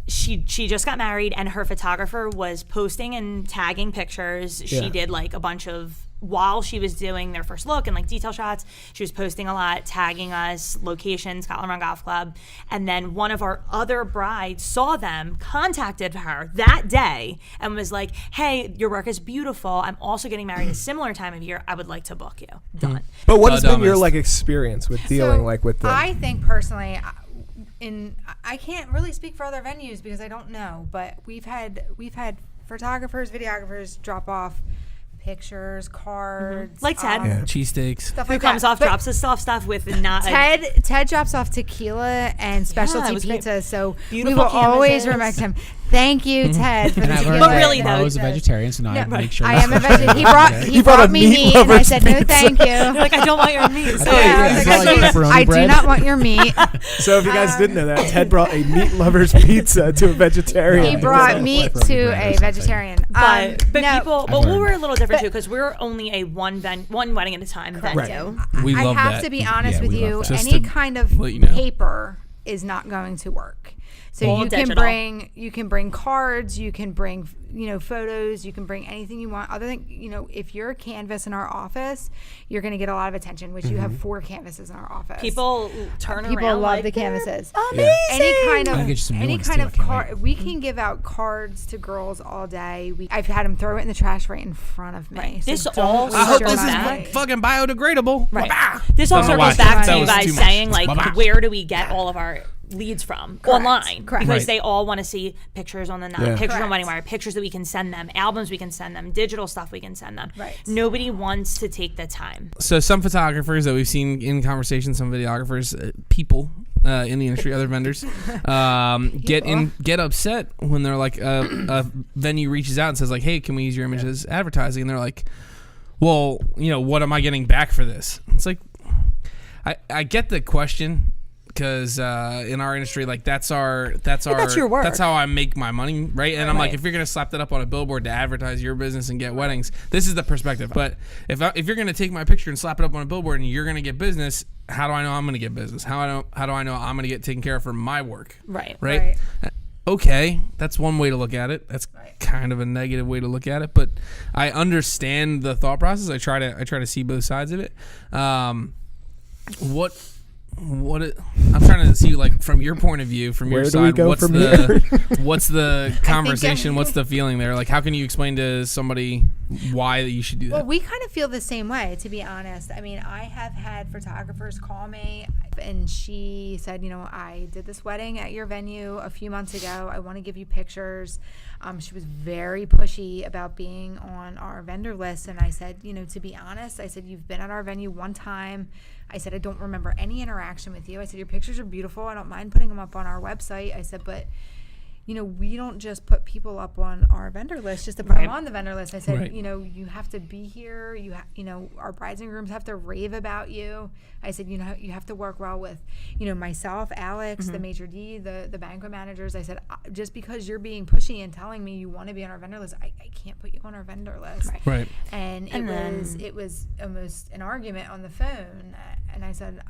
She just got married, and her photographer was posting and tagging pictures.
Yeah.
She did like a bunch of while she was doing their first look and like detail shots. She was posting a lot, tagging us, location, Scotland Run Golf Club. And then one of our other brides saw them, contacted her that day, and was like, "Hey, your work is beautiful. I'm also getting married a similar time of year. I would like to book you." Done.
But what has been your
dumbest.
like experience with dealing like with them?
I think personally, I can't really speak for other venues because I don't know, but we've had photographers, videographers drop off pictures, cards,
Like Ted.
Yeah.
Cheesesteaks.
stuff
Who
like
comes
that.
off,
But
drops us off stuff with not a
Ted drops off tequila and
it
specialty
was
pizza, so we
beautiful
will always
canvases.
remember him. Thank you, Ted, for the
And I
tequila.
learned
But
that
really, though,
Marlo's a vegetarian, so now I make sure.
I am a vegetarian. He
brought a
brought me
meat
meat, and I
lover's
said no,
pizza.
thank you.
like, I don't want your meat. So
Yeah,
it's
I
not
was like,
like pepperoni
I do
bread.
not want your meat.
So if you guys didn't know that, Ted brought a meat lover's pizza to a vegetarian.
He
Yeah,
brought
it's
meat
like
to
pepperoni bread or
a
something.
vegetarian.
But
no,
people,
I
but
learned.
we're a little different too because we're only a one wedding at a time venue.
We
I
love
have
that.
to be honest
Yeah,
with
we
you.
love
that. Just
Any
to
kind of
let you know.
paper is not going to work. So
All
you
digital.
can bring cards, you can bring photos, you can bring anything you want. Other than if you're a canvas in our office, you're going to get a lot of we
Mm-hmm.
have 4 canvases in our office.
People turn
People
around.
love
like,
the canvases.
Amazing.
Any kind
I'll
of
get you some new
any
ones,
kind
too.
of
I can't
card. We can give out cards to girls all day. I've had them throw it in the trash right in front of me.
Right.
So
This
don't
all
waste
I hope
your
this
money.
is fucking biodegradable.
Right. This all
Don't know
circles
why.
back to
That
you
was
guys
too much.
saying like,
Bye-bye.
where do we get all of our leads from
Correct.
online
Correct.
because
Right.
they all want to see pictures on the
Yeah.
pictures on
Correct.
Wedding Wire, pictures that we can send them, albums we can send them, digital stuff we can send them.
Right.
Nobody wants to take the time.
So some photographers that we've seen in conversation, some videographers, people in the industry, other vendors, get upset when they're like a venue reaches out and says like, "Hey, can we use your image as advertising?" And they're like, "Well, what am I getting back for this?" It's like, I get the question. Because in our industry, like that's your work. That's how I make my money, right? And I'm like, if you're gonna slap that up on a billboard to advertise your business and get weddings, this is the perspective. But if you're gonna take my picture and slap it up on a billboard and you're gonna get business, how do I know I'm gonna get business? How do I know I'm gonna get taken care of for my work? Right. Okay, that's one way to look at it. That's kind of a negative way to look at it, but I understand the thought process. I try to see both sides of it. I'm trying to see, like, from your point of view, from
Where
your
do we
side,
go
what's
from
what's the conversation, what's the feeling there? Like, how can you explain to somebody why you should do that?
Well, we kind of feel the same way, to be honest. I mean, I have had photographers call me, and she said, I did this wedding at your venue a few months ago. I want to give you pictures. She was very pushy about being on our vendor list, and I said, to be honest, I said, you've been at our venue one time. I said, I don't remember any interaction with you. I said, your pictures are beautiful. I don't mind putting them up on our website. I said, but, we don't just put people up on our vendor list just to put them on the vendor list. I said, you have to be here. Our brides and grooms have to rave about you. I said, you have to work well with, myself, Alex, the maitre d', the banquet managers. I said, just because you're being pushy and telling me you want to be on our vendor list, I can't put you on our vendor list.
Right.
And it was almost an argument on the phone. And I said,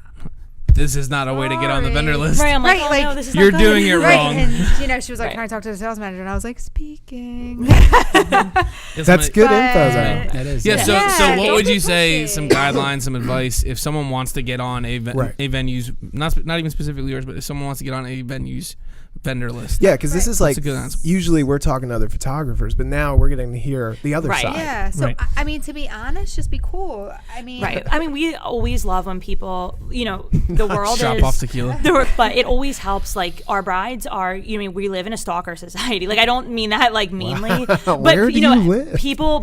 this is not a way to get on the vendor list.
Right, I'm like,
Right,
no, this is
you're
not good.
doing it
right.
wrong.
And, she was like, can I talk to the sales manager? And I was like, speaking.
That's good info, though.
That is.
Yeah. So what
don't
would
be
you say?
pushy.
Some guidelines, some advice if someone wants to get on a venue's not even specifically yours, but if someone wants to get on a venue's vendor list.
Yeah, because this is like
a good answer.
usually we're talking to other photographers, but now we're getting to hear the other
Right.
side.
Yeah. So,
Right.
I mean, to be honest, just be cool. I mean,
Right. I mean, we always love when people, the world
Shop
is.
off tequila.
But it always helps. Like, our brides are, we live in a stalker society. Like, I don't mean that like meanly, but
Where do you live?
people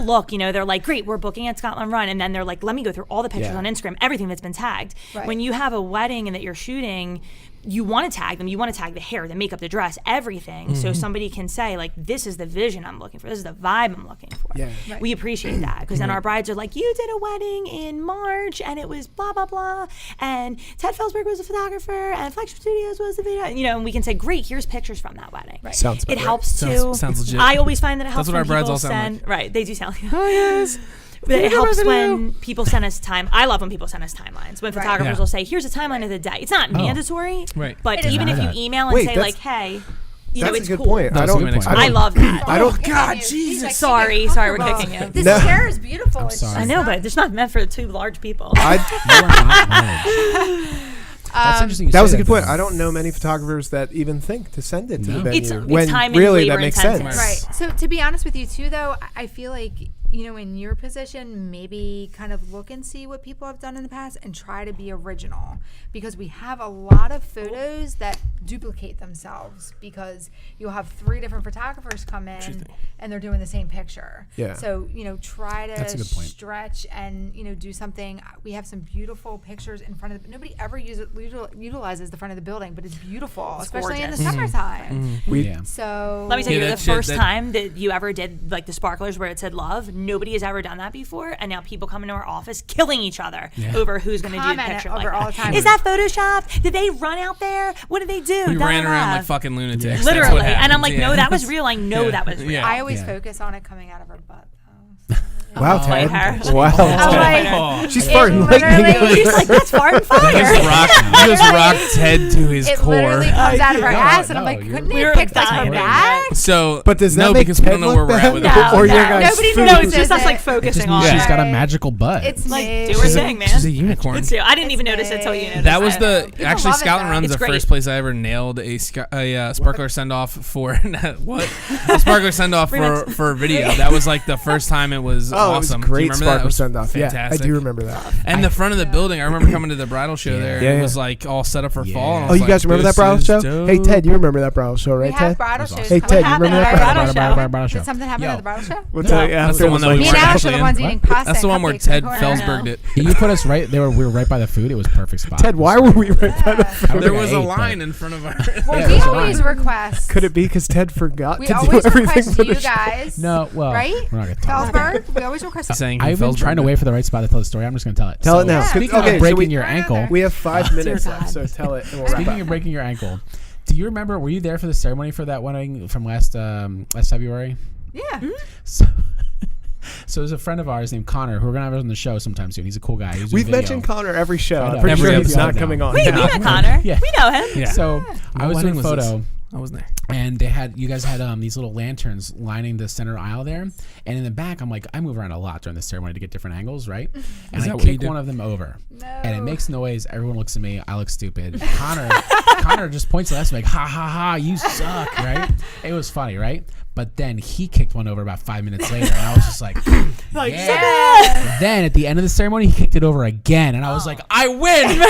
look, they're like, great, we're booking at Scotland Run, and then they're like, let me go through all the pictures
Yeah.
on Instagram, everything that's been tagged.
Right.
When you have a wedding and that you're shooting, you want to tag them. You want to tag the hair, the makeup, the dress, everything. So somebody can say, like, this is the vision I'm looking for. This is the vibe I'm looking for.
Yeah.
Right.
We appreciate that because then our brides are like, you did a wedding in March and it was blah, blah, blah. And Ted Felsberg was a photographer and Flagship Studios was the video. And we can say, great, here's pictures from that wedding. Right.
Sounds about
It
right.
helps too.
Sounds legit.
I always find that it helps
That's what our
when
brides
people
all sound
send. Right. They do sound like
Oh yes.
it helps when people send us time. I love when people send us timelines. When photographers
Yeah.
will say, here's a timeline of the day. It's not mandatory,
Right.
but
It is
even if
not.
you email and
Wait,
say,
that's-
like, hey,
That's
it's
a good
cool.
point.
That's a good point.
I love that.
I don't.
God,
He's
Jesus.
like,
Sorry,
"Get
we're
comfortable.
kicking you.
This
No.
chair is beautiful.
I'm
It's
sorry.
I
just
know,
not-
but it's not meant for two large people.
You are not large. That's interesting. You
That
say
was a good point.
though.
I don't know many photographers that even think to send it to
No.
the
It's-
venue.
it's
when
time and
really that
labor
makes
intensive.
sense.
Right. So to be honest with you too, though, I feel like in your position, maybe kind of look and see what people have done in the past and try to be original, because we have a lot of photos that duplicate themselves because you'll have 3 different photographers come in and they're doing the same picture.
Yeah.
So try
That's a
to
good point.
stretch and do something. We have some beautiful pictures in front of nobody ever utilizes the front of the building, but it's beautiful, especially in the
gorgeous.
summertime.
Yeah.
So
Let me tell you,
Yeah,
the
that shit-
first
that-
time that you ever did like the sparklers where it said love, nobody has ever done that before, and now people come into our office killing each other over who's going to do the
Comment
picture
over
like
all
that.
the time.
Is that Photoshop? Did they run out there? What did they do?
We ran
Da-da-da.
around like fucking lunatics. That's what
Literally, and I'm
happened.
like, no, that was real. I know that was real.
Yeah.
I always
Yeah.
focus on it coming out of her butt, though.
Wow,
Fight
Ted.
her.
Wow.
I'm like,
She's
it
farting
literally-
lightning.
She's like, that's farting fire.
You just rocked Ted to his
It
core.
literally comes out of her
No,
ass, and I'm
no,
like,
you're-
couldn't
We were
it pick like
dying.
her back?
So,
But does that
no,
make
because we
Ted
don't know
look
where we're at
bad?
with
No,
it.
Or your
no.
guys'
Nobody
food?
No, it's just us
Does
like
it-
focusing
Just
on
means she's
it.
got a magical butt.
It's
Like,
me.
do her thing, man.
She's a unicorn.
It's you. I didn't even
It's
notice it until you
me.
noticed
That was
it.
the
People
actually
love it,
Scotland
though.
Run's
It's
the
great.
first place I ever nailed a sparkler send off for what a sparkler send off for a video. That was like the first time it was
Oh,
awesome.
It
Do
was
you
great
remember that? It
sparkle
was
send off. Yeah, I
fantastic.
do remember that.
And the front of the building, I remember coming to the bridal show
Yeah.
there. And
Yeah,
it
yeah.
was like all set up for
Yeah.
fall. And I
Oh,
was
you guys
like,
remember that
this
bridal
is
show?
dope.
Hey, Ted, you remember that bridal show,
We
right,
have
Ted?
bridal
That was
shows.
awesome.
Hey, Ted, you
happened
remember
at
that
our
bridal
bridal
Bridal show.
Did something happen
Yo.
at the bridal show?
We'll tell you
That's
after
the one that we
Me
weren't
and Ash are
actually
the
in.
ones eating pasta.
That's the
and
one where
cupcakes in
Ted
the corner.
Felsberged it.
You put us right. We were right by the food. It was a perfect spot.
Ted, why were we right by the
I don't
There
think I
was a
ate, but-
line in front of our.
Well,
Yeah,
we
that's
always
fine.
request.
Could it be because Ted forgot
We
to do
always
everything
request
for the
you
show?
guys.
No, well,
Right?
we're not gonna talk about it.
Felsberg? We always request.
Saying
I've been
Felsberged
trying to
it.
wait for the right spot to tell the story. I'm just gonna tell it.
Tell it now.
Yeah.
Speaking
Okay,
of
so
breaking
we-
your ankle.
We have 5 minutes
Dear
left, so
God.
tell it. And we'll wrap
Speaking
up.
of breaking your ankle, do you remember? Were you there for the ceremony for that wedding from last February?
Yeah.
So there's a friend of ours named Connor who we're gonna have on the show sometime soon. He's a cool guy. He's doing
We've
video.
mentioned Connor every show.
I know.
I'm pretty
Every
sure he's
episode
not
now.
coming on.
Wait,
Yeah.
we know Connor.
Yeah.
We know him.
Yeah.
So I
What
was doing
wedding
a
was this?
photo.
I wasn't there.
And you guys had these little lanterns lining the center aisle there, and in the back, I move around a lot during the ceremony to get different angles, right? And
Is
I
that what you
kick
do?
one of them over,
No.
and it makes noise. Everyone looks at me. I look stupid. Connor just points at us like, "Ha ha ha! You suck!" Right? It was funny, right? But then he kicked one over about 5 minutes later, and I was just like, "Yeah!" Then at the end of the ceremony, he kicked it over again, and I was like, "I win!"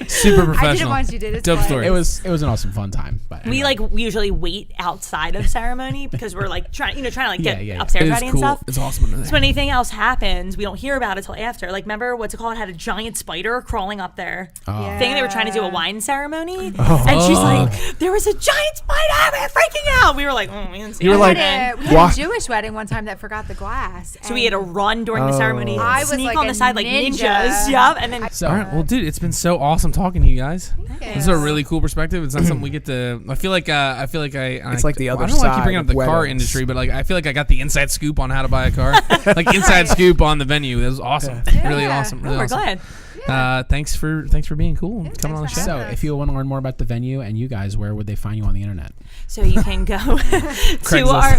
Super
I did it
professional.
once. You did it.
Dope
twice.
story.
It was an awesome fun time. But
We
anyway.
usually wait outside of ceremony because we're like trying to get
Yeah.
upstairs
It is
ready and
cool.
stuff.
It's awesome in
So
there.
when anything else happens, we don't hear about it till after. Like, remember what's it called? It had a giant spider crawling up there.
Oh.
Thing they were trying to do a wine ceremony,
Oh.
and she's like, "There was a giant spider! We're freaking out." We were like, "We didn't see
You were
it."
like,
We had
Why-
a Jewish wedding one time that forgot the glass.
So we had to run during the ceremony,
Oh.
I was
sneak
like
on
a
the side like
ninja.
ninjas. Yep, and then
So
All right, well, dude, it's been so awesome talking to you guys.
Okay.
This is a really cool perspective. It's not something we get to. I feel like I.
It's like the other
I don't like keep
side
bringing up
of
the car
weddings.
industry, but like I feel like I got the inside scoop on how to buy a car. Like inside scoop on the venue. That was awesome. Really
Yeah.
awesome.
oh,
Really
we're
awesome.
glad.
Thanks for being cool. and coming on the
thanks
show.
for
So, if you want to learn more about the venue and you guys, where would they find you on the internet?
So you can go to our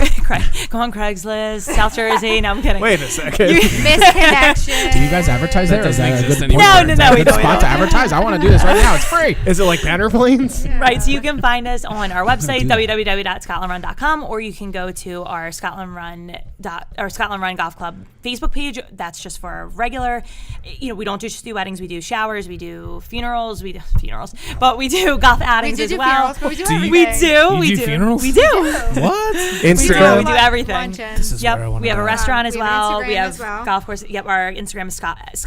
go on Craigslist, South Jersey. No, I'm kidding.
Wait a second.
Misconnection.
Do you guys advertise there?
That
Is that
doesn't
a good
exist
point?
anymore.
No,
Is that a
we
good
don't.
spot to advertise? I want to do this right now. It's free.
Is it like banner planes?
Right, so you can find us on our website www.scotlandrun.com, or you can go to our Scotland Run Golf Club Facebook page. That's just for our regular. We don't just do weddings. We do showers. We do funerals. But we do golf outings
We
as
do
well.
funerals, but we do
Do you-
everything.
You
We
do
do.
funerals?
We do.
What?
We
Instagram.
do everything.
Luncheons.
This is where I
Yep,
wanna
we have a
go.
restaurant as
we have an
well.
Instagram
We have
as well.
golf course. Yep, our Instagram is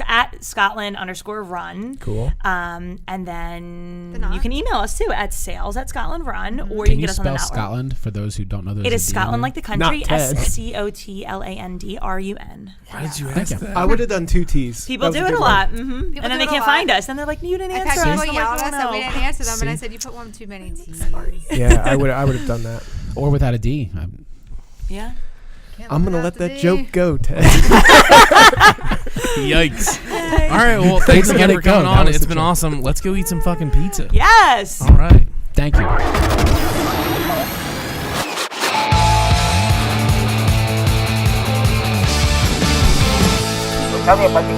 at Scotland_run.
Cool.
And then
The knot.
you can email us too at sales@ScotlandRun, or you
Can
can
you
get us on the
spell
network.
Scotland for those who don't know?
It is Scotland like the country.
Not Ted.
SCOTLANDRUN.
Why did you
Thank
ask
you.
that?
I would have done 2 T's.
People
That
do
was
it a
good
lot,
one.
and then
do
they
it a
can't
lot.
find us. Then they're like, "You didn't
I've
answer
had
us."
people
I'm
yell
like,
at us
"Oh,
that we
no."
didn't answer them, and I
See?
said you put one too many T's.
Yeah, I would have done that.
Or without a D.
Yeah.
I'm gonna let that joke go, Ted.
Yikes! All right, well, thanks
to
again
let
for
it go.
coming
That
on.
was
It's
the
been
joke.
awesome. Let's go eat some fucking pizza.
Yes.
All right.
Thank you.
Kami pati